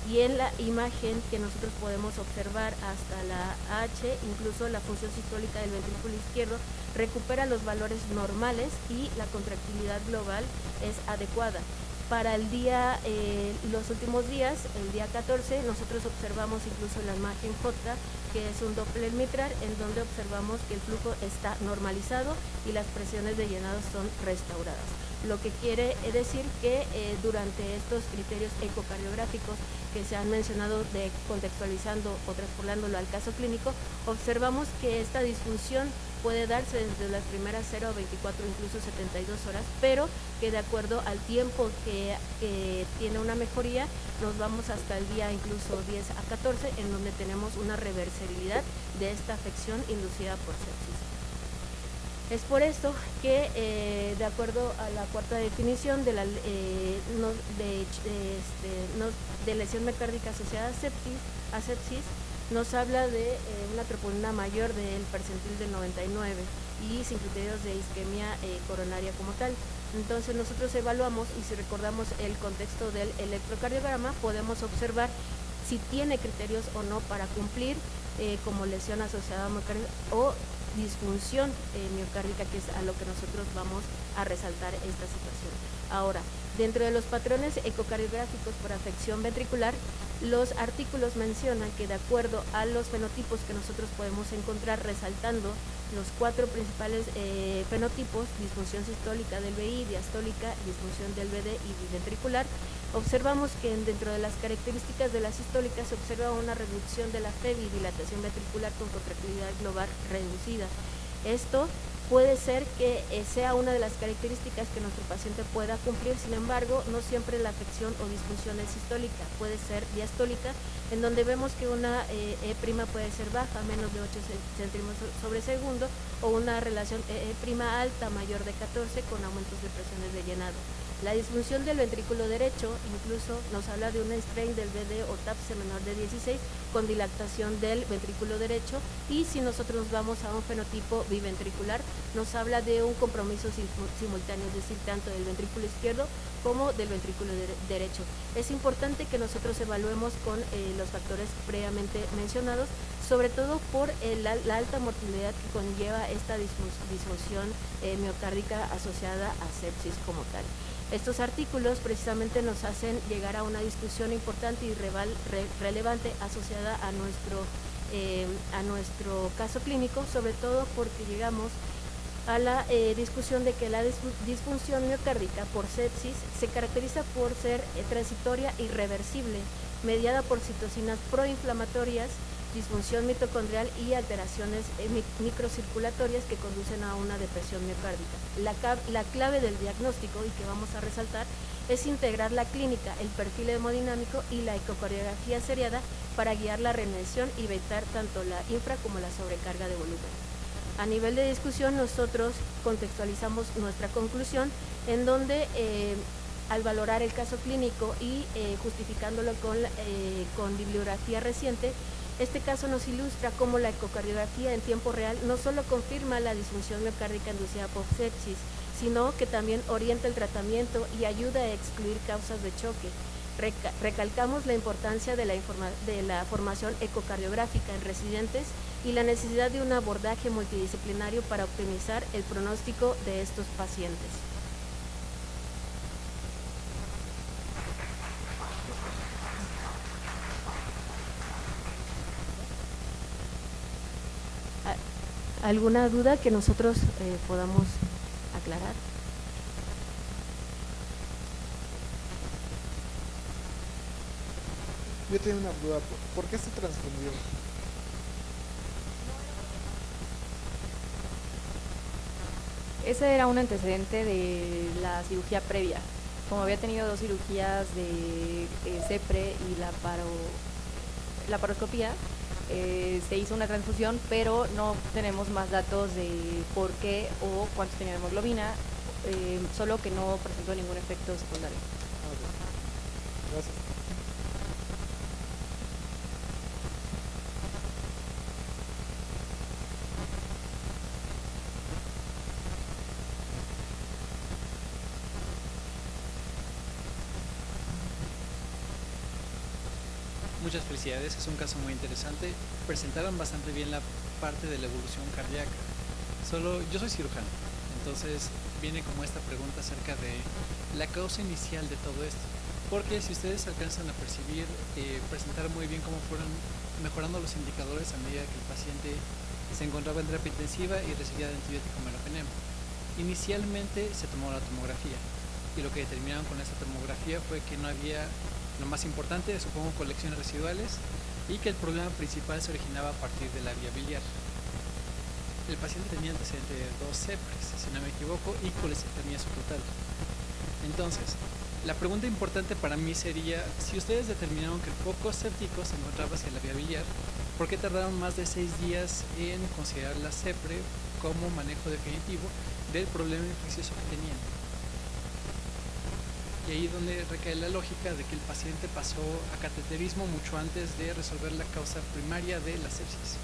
Y en la imagen que nosotros podemos observar hasta la H, incluso la función sistólica del ventrículo izquierdo recupera los valores normales y la contractilidad global es adecuada. Para el día, los últimos días, el día 14, nosotros observamos incluso la imagen J, que es un Doppler mitral, en donde observamos que el flujo está normalizado y las presiones de llenado son restauradas. lo que quiere decir que durante estos criterios ecocardiográficos que se han mencionado, contextualizando o traspolándolo al caso clínico, observamos que esta disfunción puede darse desde las primeras 0 a 24, incluso 72 horas, pero que de acuerdo al tiempo que tiene una mejoría, nos vamos hasta el día incluso 10 a 14, en donde tenemos una reversibilidad de esta afección inducida por sepsis. Es por esto que, de acuerdo a la cuarta definición de lesión miocárdica asociada a sepsis, nos habla de una troponina mayor del percentil del 99 y sin criterios de isquemia coronaria como tal. Entonces nosotros evaluamos, y si recordamos el contexto del electrocardiograma, podemos observar si tiene criterios o no para cumplir como lesión asociada a miocárdica o disfunción miocárdica, que es a lo que nosotros vamos a resaltar esta situación. Ahora, dentro de los patrones ecocardiográficos por afección ventricular, los artículos mencionan que de acuerdo a los fenotipos que nosotros podemos encontrar, resaltando los 4 principales fenotipos: disfunción sistólica del VI, diastólica, disfunción del VD y biventricular, observamos que dentro de las características de la sistólica se observa una reducción de la FEBI, dilatación ventricular con contractilidad global reducida. Esto puede ser que sea una de las características que nuestro paciente pueda cumplir, sin embargo, no siempre la afección o disfunción es sistólica, puede ser diastólica, en donde vemos que una E' puede ser baja, menos de 8 centímetros sobre segundo, o una relación E' alta, mayor de 14, con aumentos de presiones de llenado. La disfunción del ventrículo derecho incluso nos habla de un strain del VD o TAPSE menor de 16 con dilatación del ventrículo derecho, y si nosotros nos vamos a un fenotipo biventricular, nos habla de un compromiso simultáneo, es decir, tanto del ventrículo izquierdo como del ventrículo derecho. Es importante que nosotros evaluemos con los factores previamente mencionados, sobre todo por la alta mortalidad que conlleva esta disfunción miocárdica asociada a sepsis como tal. Estos artículos precisamente nos hacen llegar a una discusión importante y relevante asociada a nuestro caso clínico, sobre todo porque llegamos a la discusión de que la disfunción miocárdica por sepsis se caracteriza por ser transitoria y reversible, mediada por citocinas proinflamatorias, disfunción mitocondrial y alteraciones microcirculatorias que conducen a una depresión miocárdica. La clave del diagnóstico, y que vamos a resaltar, es integrar la clínica, el perfil hemodinámico y la ecocardiografía seriada para guiar la remisión y evitar tanto la infra como la sobrecarga de volumen. A nivel de discusión, nosotros contextualizamos nuestra conclusión, en donde al valorar el caso clínico y justificándolo con bibliografía reciente, este caso nos ilustra cómo la ecocardiografía en tiempo real no solo confirma la disfunción miocárdica inducida por sepsis, sino que también orienta el tratamiento y ayuda a excluir causas de choque. Recalcamos la importancia de la formación ecocardiográfica en residentes y la necesidad de un abordaje multidisciplinario para optimizar el pronóstico de estos pacientes. ¿Alguna duda que nosotros podamos aclarar?
Yo tengo una duda, ¿por qué se transfundió?
Ese era un antecedente de la cirugía previa. Como había tenido 2 cirugías de CEPRE y la paroscopía, se hizo una transfusión, pero no tenemos más datos de por qué o cuánto tenía de hemoglobina, solo que no presentó ningún efecto secundario.
Gracias.
Muchas felicidades, es un caso muy interesante. Presentaron bastante bien la parte de la evolución cardíaca. Yo soy cirujano, entonces viene como esta pregunta acerca de la causa inicial de todo esto. Porque si ustedes alcanzan a percibir, presentaron muy bien cómo fueron mejorando los indicadores a medida que el paciente se encontraba en terapia intensiva y recibía de antibiótico meropenem. Inicialmente se tomó la tomografía y lo que determinaron con esta tomografía fue que no había, lo más importante, supongo, colecciones residuales y que el problema principal se originaba a partir de la vía biliar. El paciente tenía antecedente de 2 sepres, si no me equivoco, y colestetomía subtotal. Entonces, la pregunta importante para mí sería, si ustedes determinaron que el foco séptico se encontraba hacia la vía biliar, ¿por qué tardaron más de 6 días en considerar la sepre como manejo definitivo del problema infeccioso que tenían? Y ahí es donde recae la lógica de que el paciente pasó a cateterismo mucho antes de resolver la causa primaria de la sepsis.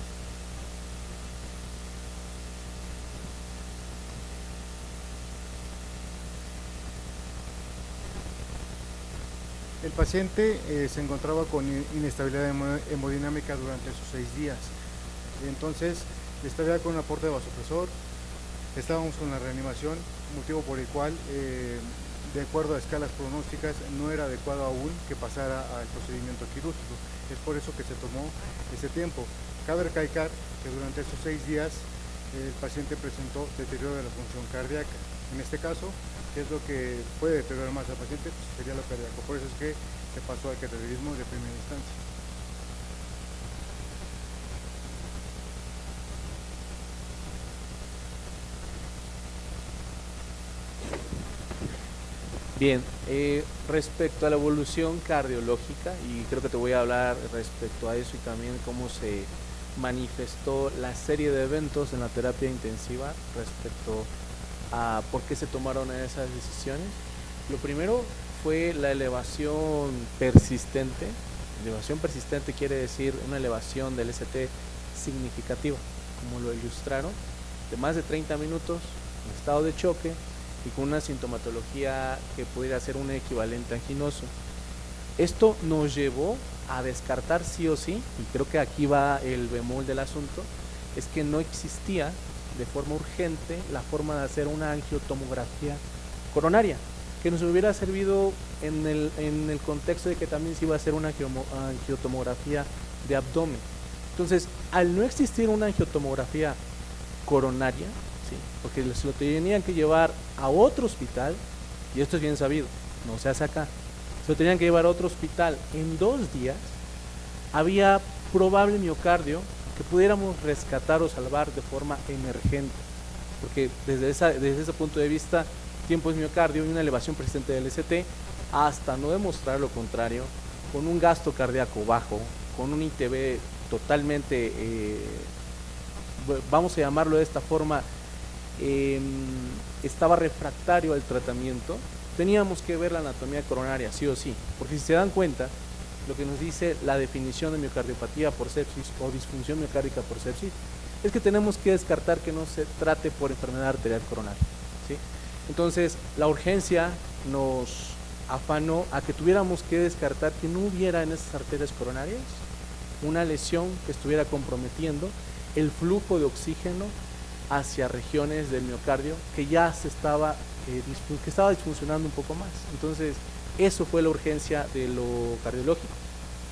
El paciente se encontraba con inestabilidad hemodinámica durante esos 6 días. Entonces, estaba con un aporte de vasopresor, estábamos con la reanimación, motivo por el cual, de acuerdo a escalas pronósticas, no era adecuado aún que pasara al procedimiento quirúrgico. Es por eso que se tomó ese tiempo. Cabe recalcar que durante esos 6 días el paciente presentó deterioro de la función cardíaca. En este caso, ¿qué es lo que puede deteriorar más al paciente? Pues sería lo cardíaco. Por eso es que se pasó al cateterismo de primera instancia.
Bien, respecto a la evolución cardiológica, y creo que te voy a hablar respecto a eso y también cómo se manifestó la serie de eventos en la terapia intensiva respecto a por qué se tomaron esas decisiones. Lo primero fue la elevación persistente. Elevación persistente quiere decir una elevación del ST significativa, como lo ilustraron, de más de 30 minutos en estado de choque y con una sintomatología que pudiera ser un equivalente anginoso. Esto nos llevó a descartar sí o sí, y creo que aquí va el bemol del asunto, es que no existía de forma urgente la forma de hacer una angiotomografía coronaria, que nos hubiera servido en el contexto de que también se iba a hacer una angiotomografía de abdomen. Entonces, al no existir una angiotomografía coronaria, ¿sí? Porque se lo tenían que llevar a otro hospital, y esto es bien sabido, no se hace acá, se lo tenían que llevar a otro hospital en 2 días, había probable miocardio que pudiéramos rescatar o salvar de forma emergente, porque desde ese punto de vista, tiempo es miocardio y una elevación persistente del ST, hasta no demostrar lo contrario, con un gasto cardíaco bajo, con un ITB totalmente, vamos a llamarlo de esta forma, estaba refractario al tratamiento, teníamos que ver la anatomía coronaria, sí o sí, porque si se dan cuenta, lo que nos dice la definición de miocardiopatía por sepsis o disfunción miocárdica por sepsis, es que tenemos que descartar que no se trate por enfermedad arterial coronaria, ¿sí? Entonces, la urgencia nos afanó a que tuviéramos que descartar que no hubiera en esas arterias coronarias una lesión que estuviera comprometiendo el flujo de oxígeno hacia regiones del miocardio que ya se estaba, que estaba disfuncionando un poco más. Entonces, eso fue la urgencia de lo cardiológico.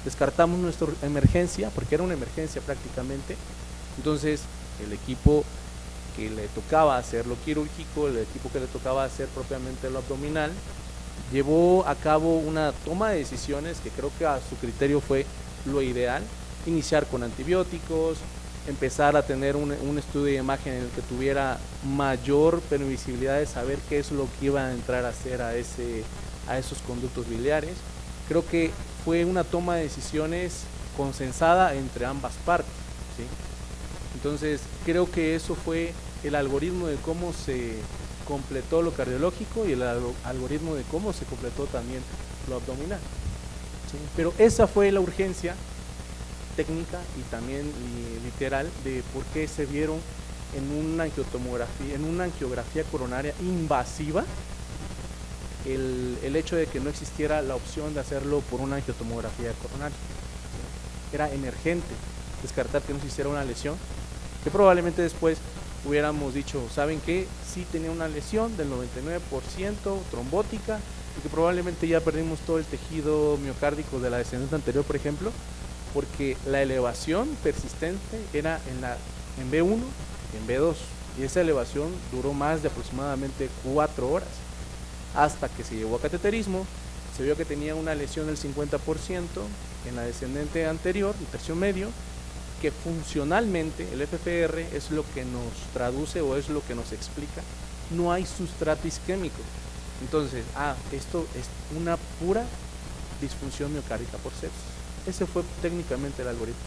Descartamos nuestra emergencia, porque era una emergencia prácticamente. Entonces, el equipo que le tocaba hacer lo quirúrgico, el equipo que le tocaba hacer propiamente lo abdominal, llevó a cabo una toma de decisiones que creo que a su criterio fue lo ideal. Iniciar con antibióticos, empezar a tener un estudio de imagen en el que tuviera mayor permisibilidad de saber qué es lo que iba a entrar a hacer a esos conductos biliares. Creo que fue una toma de decisiones consensada entre ambas partes, ¿sí? Entonces, creo que eso fue el algoritmo de cómo se completó lo cardiológico y el algoritmo de cómo se completó también lo abdominal, ¿sí? Pero esa fue la urgencia técnica y también literal de por qué se vieron en una angiotomografía, en una angiografía coronaria invasiva, el hecho de que no existiera la opción de hacerlo por una angiotomografía coronaria. Era emergente descartar que no se hiciera una lesión, que probablemente después hubiéramos dicho, ¿saben qué? Sí tenía una lesión del 99% trombótica y que probablemente ya perdimos todo el tejido miocárdico de la descendente anterior, por ejemplo, porque la elevación persistente era en B1 y en B2, y esa elevación duró más de aproximadamente 4 horas, hasta que se llevó a cateterismo, se vio que tenía una lesión del 50% en la descendente anterior, el tercio medio, que funcionalmente el FFR es lo que nos traduce o es lo que nos explica, no hay sustrato isquémico. Entonces, esto es una pura disfunción miocárdica por sepsis. Ese fue técnicamente el algoritmo.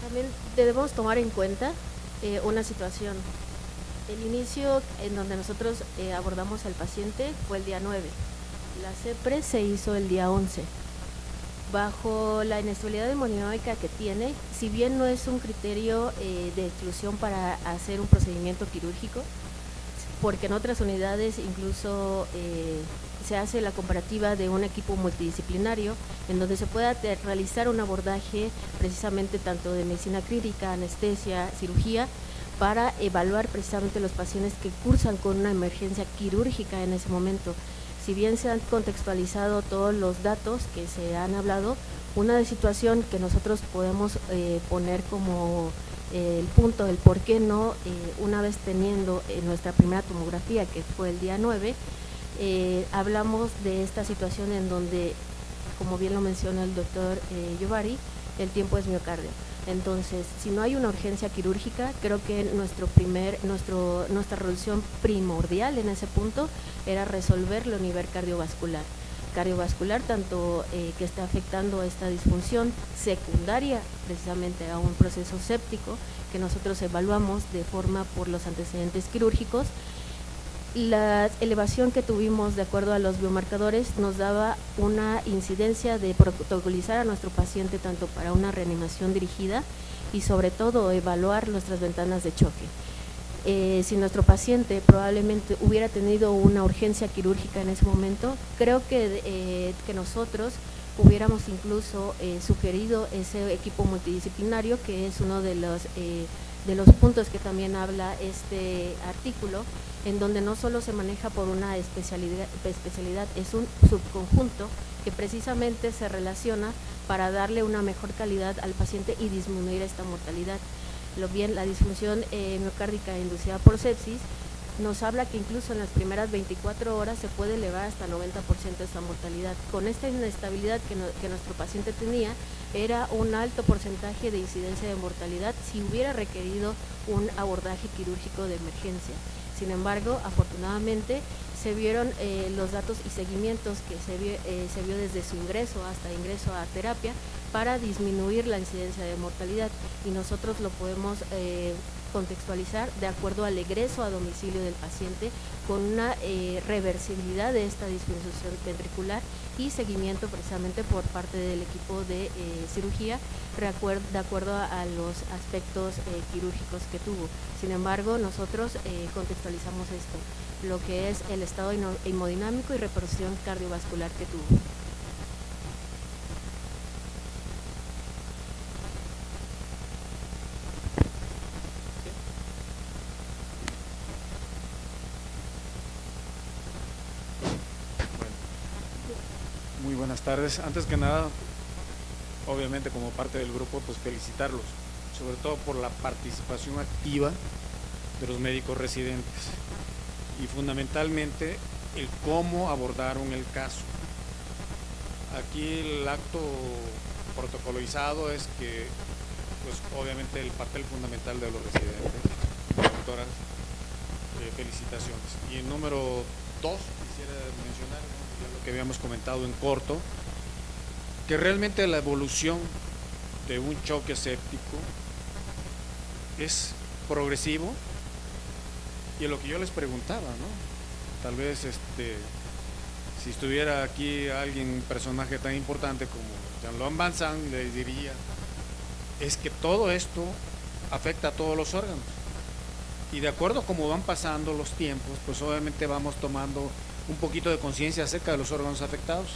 También debemos tomar en cuenta una situación. El inicio en donde nosotros abordamos al paciente fue el día 9. La CEPRE se hizo el día 11. Bajo la inestabilidad hemodinámica que tiene, si bien no es un criterio de exclusión para hacer un procedimiento quirúrgico, porque en otras unidades incluso se hace la comparativa de un equipo multidisciplinario en donde se pueda realizar un abordaje precisamente tanto de medicina crítica, anestesia, cirugía, para evaluar precisamente los pacientes que cursan con una emergencia quirúrgica en ese momento. Si bien se han contextualizado todos los datos que se han hablado, una situación que nosotros podemos poner como el punto del por qué no, una vez teniendo nuestra primera tomografía, que fue el día 9, hablamos de esta situación en donde, como bien lo menciona el doctor Yovari, el tiempo es miocardio. Entonces, si no hay una urgencia quirúrgica, creo que nuestra resolución primordial en ese punto era resolverlo a nivel cardiovascular. Cardiovascular, tanto que está afectando esta disfunción secundaria precisamente a un proceso séptico que nosotros evaluamos de forma por los antecedentes quirúrgicos. La elevación que tuvimos de acuerdo a los biomarcadores nos daba una incidencia de protocolizar a nuestro paciente tanto para una reanimación dirigida y sobre todo evaluar nuestras ventanas de choque. Si nuestro paciente probablemente hubiera tenido una urgencia quirúrgica en ese momento, creo que nosotros hubiéramos incluso sugerido ese equipo multidisciplinario, que es uno de los puntos que también habla este artículo, en donde no solo se maneja por una especialidad, es un subconjunto que precisamente se relaciona para darle una mejor calidad al paciente y disminuir esta mortalidad. La disfunción miocárdica inducida por sepsis nos habla que incluso en las primeras 24 horas se puede elevar hasta 90% esta mortalidad. Con esta inestabilidad que nuestro paciente tenía, era un alto porcentaje de incidencia de mortalidad si hubiera requerido un abordaje quirúrgico de emergencia. Sin embargo, afortunadamente se vieron los datos y seguimientos que se vio desde su ingreso hasta ingreso a terapia para disminuir la incidencia de mortalidad, y nosotros lo podemos contextualizar de acuerdo al egreso a domicilio del paciente con una reversibilidad de esta disfunción ventricular y seguimiento precisamente por parte del equipo de cirugía de acuerdo a los aspectos quirúrgicos que tuvo. Sin embargo, nosotros contextualizamos esto, lo que es el estado hemodinámico y repercusión cardiovascular que tuvo.
Muy buenas tardes. Antes que nada, obviamente como parte del grupo, pues felicitarlos, sobre todo por la participación activa de los médicos residentes y fundamentalmente el cómo abordaron el caso. Aquí el acto protocolizado es que, pues obviamente el papel fundamental de los residentes. Doctora, felicitaciones. Y el número 2, quisiera mencionar, ¿no?, lo que habíamos comentado en corto, que realmente la evolución de un choque séptico es progresivo, y lo que yo les preguntaba, ¿no? Tal vez si estuviera aquí un personaje tan importante como Jean-Laurent Vincent, les diría, es que todo esto afecta a todos los órganos, y de acuerdo a cómo van pasando los tiempos, pues obviamente vamos tomando un poquito de conciencia acerca de los órganos afectados.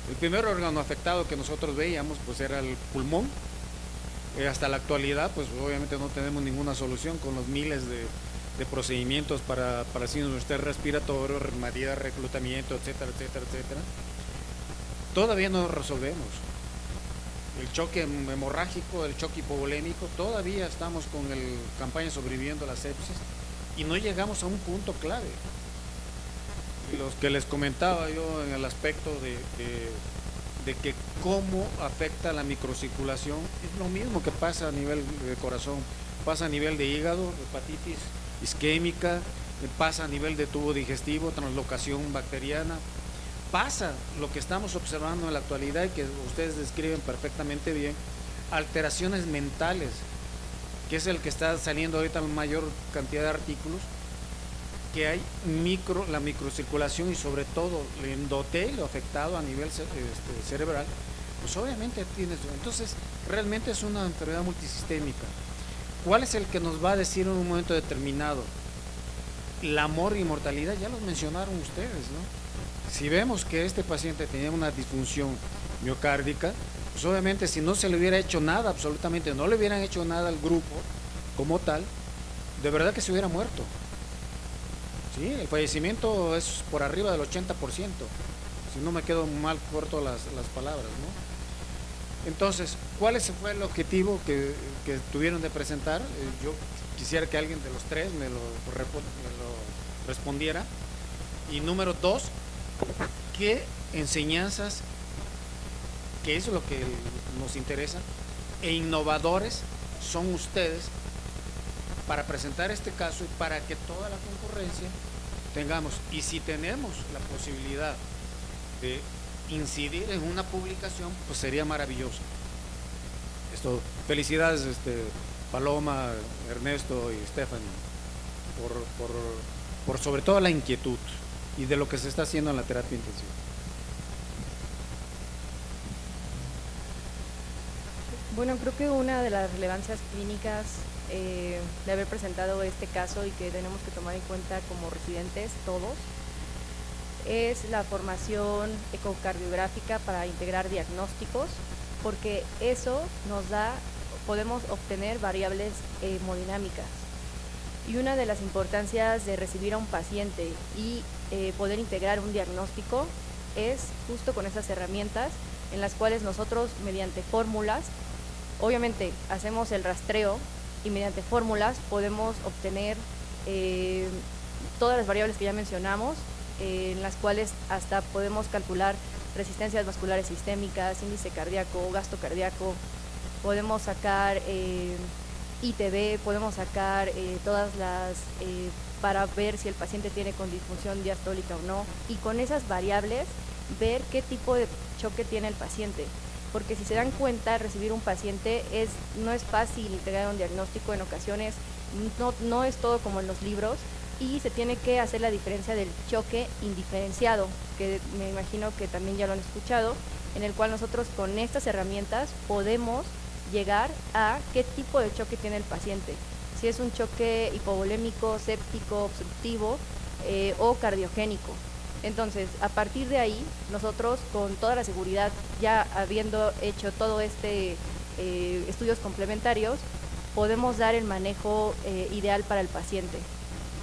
El primer órgano afectado que nosotros veíamos pues era el pulmón. Hasta la actualidad pues obviamente no tenemos ninguna solución con los miles de procedimientos para síndrome respiratorio, reumatía, reclutamiento, etcétera, etcétera, etcétera. Todavía no lo resolvemos. el choque hemorrágico, el choque hipovolémico, todavía estamos con el campaña sobreviviendo a la sepsis y no llegamos a un punto clave. Los que les comentaba yo en el aspecto de que cómo afecta la microcirculación, es lo mismo que pasa a nivel de corazón, pasa a nivel de hígado, hepatitis isquémica, pasa a nivel de tubo digestivo, translocación bacteriana, pasa lo que estamos observando en la actualidad y que ustedes describen perfectamente bien, alteraciones mentales, que es el que está saliendo ahorita en mayor cantidad de artículos, que hay la microcirculación y sobre todo el endotelio afectado a nivel cerebral, pues obviamente tiene eso. Entonces realmente es una enfermedad multisistémica. ¿Cuál es el que nos va a decir en un momento determinado? La mortalidad y mortalidad, ya los mencionaron ustedes, ¿no? Si vemos que este paciente tenía una disfunción miocárdica, pues obviamente si no se le hubiera hecho nada, absolutamente no le hubieran hecho nada al grupo como tal, de verdad que se hubiera muerto. Sí, el fallecimiento es por arriba del 80%, si no me quedo mal corto las palabras, ¿no? Entonces, ¿cuál fue el objetivo que tuvieron de presentar? Yo quisiera que alguien de los tres me lo respondiera. Y número 2, ¿qué enseñanzas, que es lo que nos interesa, e innovadores son ustedes para presentar este caso y para que toda la concurrencia tengamos, y si tenemos la posibilidad de incidir en una publicación, pues sería maravilloso. Esto, felicidades Paloma, Ernesto y Stephanie por sobre todo la inquietud y de lo que se está haciendo en la terapia intensiva.
Bueno, creo que una de las relevancias clínicas de haber presentado este caso y que tenemos que tomar en cuenta como residentes todos es la formación ecocardiográfica para integrar diagnósticos, porque eso nos da, podemos obtener variables hemodinámicas. Y una de las importancias de recibir a un paciente y poder integrar un diagnóstico es justo con esas herramientas en las cuales nosotros mediante fórmulas, obviamente hacemos el rastreo y mediante fórmulas podemos obtener todas las variables que ya mencionamos, en las cuales hasta podemos calcular resistencias vasculares sistémicas, índice cardíaco, gasto cardíaco, podemos sacar ITB, podemos sacar todas las para ver si el paciente tiene con disfunción diastólica o no, y con esas variables ver qué tipo de choque tiene el paciente. Porque si se dan cuenta, recibir un paciente no es fácil integrar un diagnóstico, en ocasiones no es todo como en los libros, y se tiene que hacer la diferencia del choque indiferenciado, que me imagino que también ya lo han escuchado, en el cual nosotros con estas herramientas podemos llegar a qué tipo de choque tiene el paciente, si es un choque hipovolémico, séptico, obstructivo o cardiogénico. Entonces, a partir de ahí, nosotros con toda la seguridad, ya habiendo hecho todo estudios complementarios, podemos dar el manejo ideal para el paciente.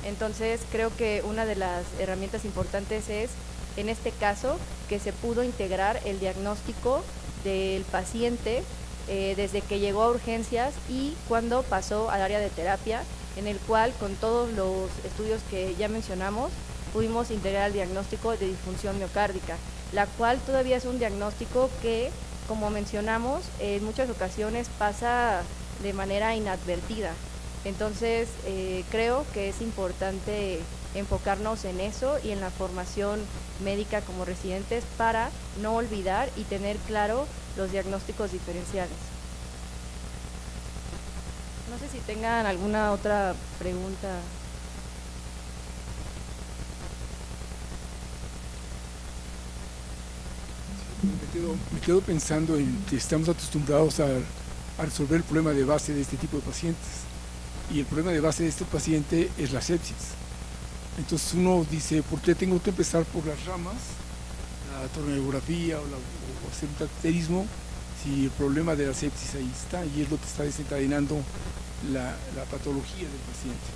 Entonces, creo que una de las herramientas importantes es, en este caso, que se pudo integrar el diagnóstico del paciente desde que llegó a urgencias y cuando pasó al área de terapia, en el cual, con todos los estudios que ya mencionamos, pudimos integrar el diagnóstico de disfunción miocárdica, la cual todavía es un diagnóstico que, como mencionamos, en muchas ocasiones pasa de manera inadvertida. Entonces, creo que es importante enfocarnos en eso y en la formación médica como residentes para no olvidar y tener claro los diagnósticos diferenciales. No sé si tengan alguna otra pregunta.
Me quedo pensando en que estamos acostumbrados a resolver el problema de base de este tipo de pacientes, y el problema de base de este paciente es la sepsis. Entonces uno dice, ¿por qué tengo que empezar por las ramas, la tornografía o hacer un cateterismo, si el problema de la sepsis ahí está y es lo que está desencadenando la patología del paciente?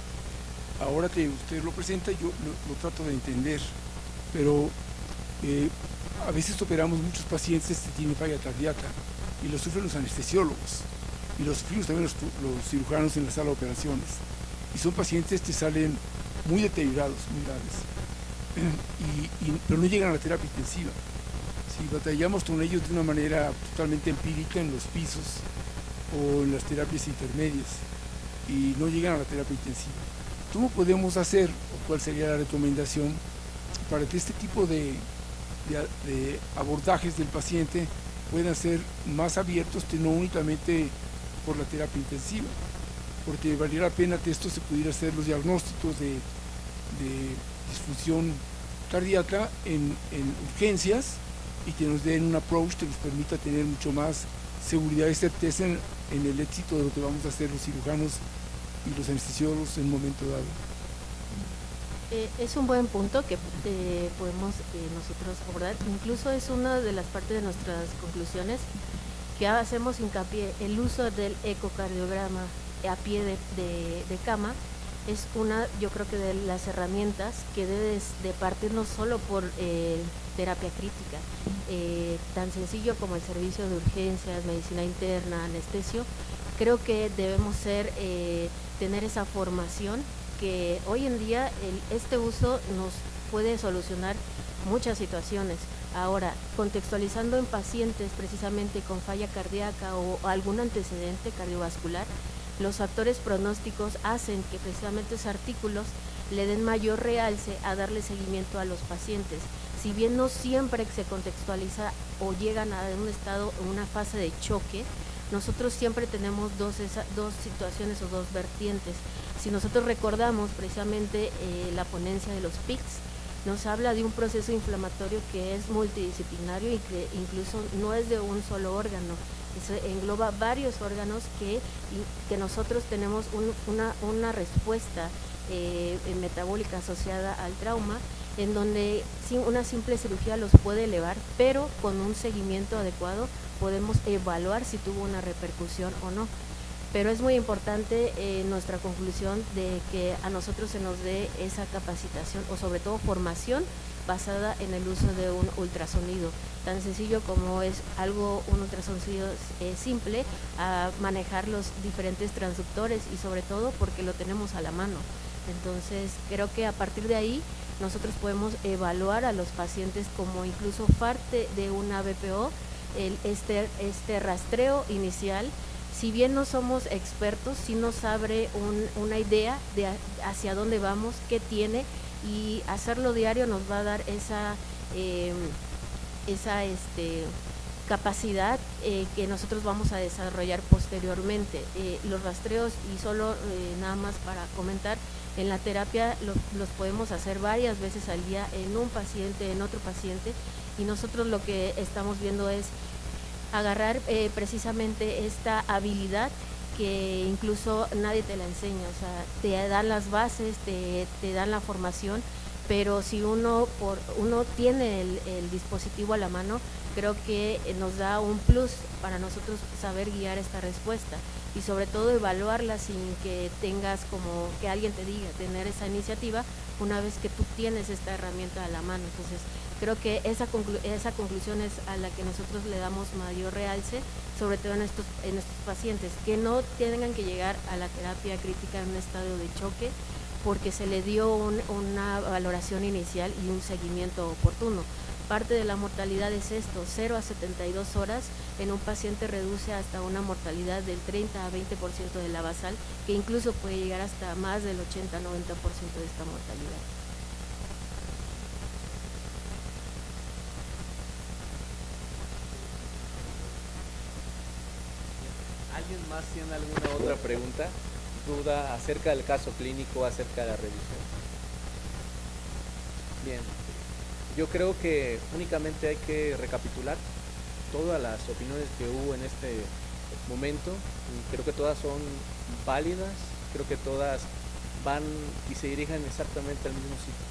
Ahora que usted lo presenta, yo lo trato de entender, pero a veces operamos muchos pacientes que tienen falla cardíaca y lo sufren los anestesiólogos y lo sufrimos también los cirujanos en la sala de operaciones. Y son pacientes que salen muy deteriorados, muy graves, pero no llegan a la terapia intensiva. Si batallamos con ellos de una manera totalmente empírica en los pisos o en las terapias intermedias y no llegan a la terapia intensiva. ¿Cómo podemos hacer, o cuál sería la recomendación para que este tipo de abordajes del paciente puedan ser más abiertos que no únicamente por la terapia intensiva? Porque valdría la pena que esto se pudiera hacer los diagnósticos de disfunción cardíaca en urgencias y que nos den un approach que nos permita tener mucho más seguridad y certeza en el éxito de lo que vamos a hacer los cirujanos y los anestesiólogos en un momento dado.
Es un buen punto que podemos nosotros abordar. Incluso es una de las partes de nuestras conclusiones que hacemos hincapié. El uso del ecocardiograma a pie de cama es una, yo creo que de las herramientas que debe de partir no solo por terapia crítica, tan sencillo como el servicio de urgencias, medicina interna, anestesio. Creo que debemos tener esa formación que hoy en día este uso nos puede solucionar muchas situaciones. Ahora, contextualizando en pacientes precisamente con falla cardíaca o algún antecedente cardiovascular, los factores pronósticos hacen que precisamente esos artículos le den mayor realce a darle seguimiento a los pacientes. Si bien no siempre se contextualiza o llegan a un estado, una fase de choque, nosotros siempre tenemos dos situaciones o dos vertientes. Si nosotros recordamos precisamente la ponencia de los PICS, nos habla de un proceso inflamatorio que es multidisciplinario y que incluso no es de un solo órgano, engloba varios órganos que nosotros tenemos una respuesta metabólica asociada al trauma, en donde una simple cirugía los puede elevar, pero con un seguimiento adecuado podemos evaluar si tuvo una repercusión o no. Pero es muy importante nuestra conclusión de que a nosotros se nos dé esa capacitación o sobre todo formación basada en el uso de un ultrasonido, tan sencillo como es un ultrasonido simple, a manejar los diferentes transductores y sobre todo porque lo tenemos a la mano. Entonces creo que a partir de ahí nosotros podemos evaluar a los pacientes como incluso parte de una BPO, este rastreo inicial. Si bien no somos expertos, sí nos abre una idea de hacia dónde vamos, qué tiene, y hacerlo diario nos va a dar esa capacidad que nosotros vamos a desarrollar posteriormente. Los rastreos, y solo nada más para comentar, en la terapia los podemos hacer varias veces al día en un paciente, en otro paciente, y nosotros lo que estamos viendo es agarrar precisamente esta habilidad que incluso nadie te la enseña, o sea, te dan las bases, te dan la formación, pero si uno tiene el dispositivo a la mano, creo que nos da un plus para nosotros saber guiar esta respuesta y sobre todo evaluarla sin que tengas como que alguien te diga, tener esa iniciativa una vez que tú tienes esta herramienta a la mano. Entonces creo que esa conclusión es a la que nosotros le damos mayor realce, sobre todo en estos pacientes, que no tengan que llegar a la terapia crítica en un estado de choque porque se le dio una valoración inicial y un seguimiento oportuno. Parte de la mortalidad es esto, 0 a 72 horas en un paciente reduce hasta una mortalidad del 30 a 20% de la basal, que incluso puede llegar hasta más del 80-90% de esta mortalidad.
¿Alguien más tiene alguna otra pregunta, duda acerca del caso clínico, acerca de la revisión? Bien, yo creo que únicamente hay que recapitular todas las opiniones que hubo en este momento, y creo que todas son válidas, creo que todas van y se dirigen exactamente al mismo sitio.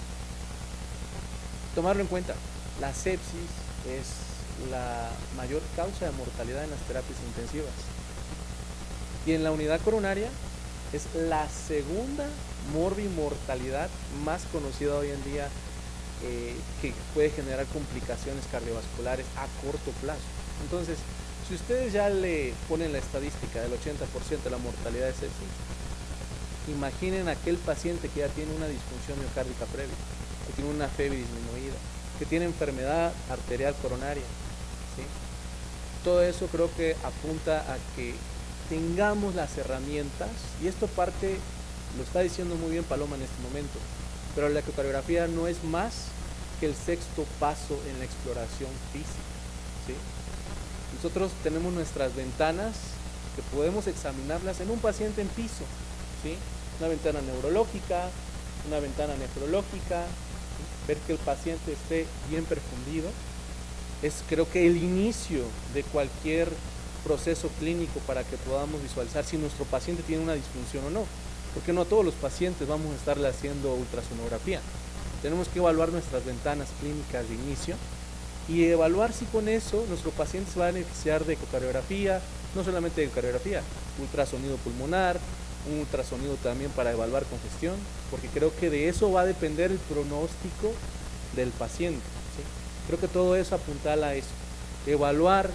Tomarlo en cuenta, la sepsis es la mayor causa de mortalidad en las terapias intensivas. Y en la unidad coronaria es la segunda morbimortalidad más conocida hoy en día, que puede generar complicaciones cardiovasculares a corto plazo. Entonces, Si ustedes ya le ponen la estadística del 80% de la mortalidad de sepsis, imaginen aquel paciente que ya tiene una disfunción miocárdica previa, que tiene una fiebre disminuida, que tiene enfermedad arterial coronaria, ¿sí? Todo eso creo que apunta a que tengamos las herramientas, y esto parte, lo está diciendo muy bien Paloma en este momento, pero la ecocardiografía no es más que el sexto paso en la exploración física, ¿sí? Nosotros tenemos nuestras ventanas que podemos examinarlas en un paciente en piso, ¿sí? Una ventana neurológica, una ventana nefrológica, ¿sí? Ver que el paciente esté bien perfundido es, creo que, el inicio de cualquier proceso clínico para que podamos visualizar si nuestro paciente tiene una disfunción o no, porque no a todos los pacientes vamos a estarle haciendo ultrasonografía. Tenemos que evaluar nuestras ventanas clínicas de inicio y evaluar si con eso nuestro paciente se va a beneficiar de ecocardiografía, no solamente de ecocardiografía, ultrasonido pulmonar, un ultrasonido también para evaluar congestión, porque creo que de eso va a depender el pronóstico del paciente, ¿sí? Creo que todo eso apuntala a eso, evaluar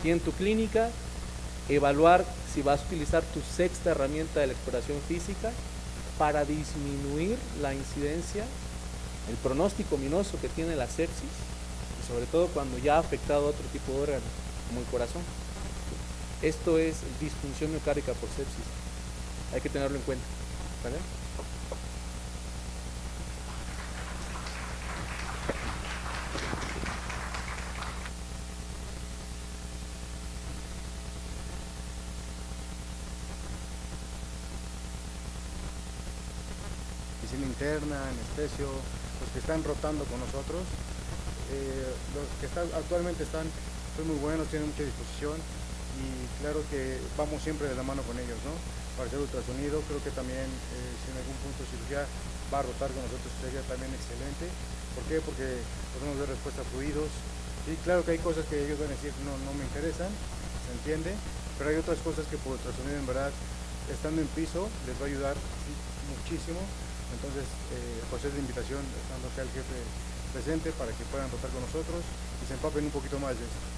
en tu clínica, evaluar si vas a utilizar tu sexta herramienta de la exploración física para disminuir la incidencia, el pronóstico ominoso que tiene la sepsis, y sobre todo cuando ya ha afectado a otro tipo de órgano, como el corazón. Esto es disfunción miocárdica por sepsis. Hay que tenerlo en cuenta, ¿vale?
Medicina interna, anestesio, los que están rotando con nosotros, los que actualmente son muy buenos, tienen mucha disposición y claro que vamos siempre de la mano con ellos, ¿no? Para hacer ultrasonido, creo que también si en algún punto de cirugía va a rotar con nosotros sería también excelente. ¿Por qué? Porque podemos ver respuesta a fluidos. Y claro que hay cosas que ellos van a decir no me interesan, se entiende, pero hay otras cosas que por ultrasonido en verdad, estando en piso, les va a ayudar muchísimo. Entonces, pues es la invitación, estando acá el jefe presente, para que puedan rotar con nosotros y se empapen un poquito más de esto.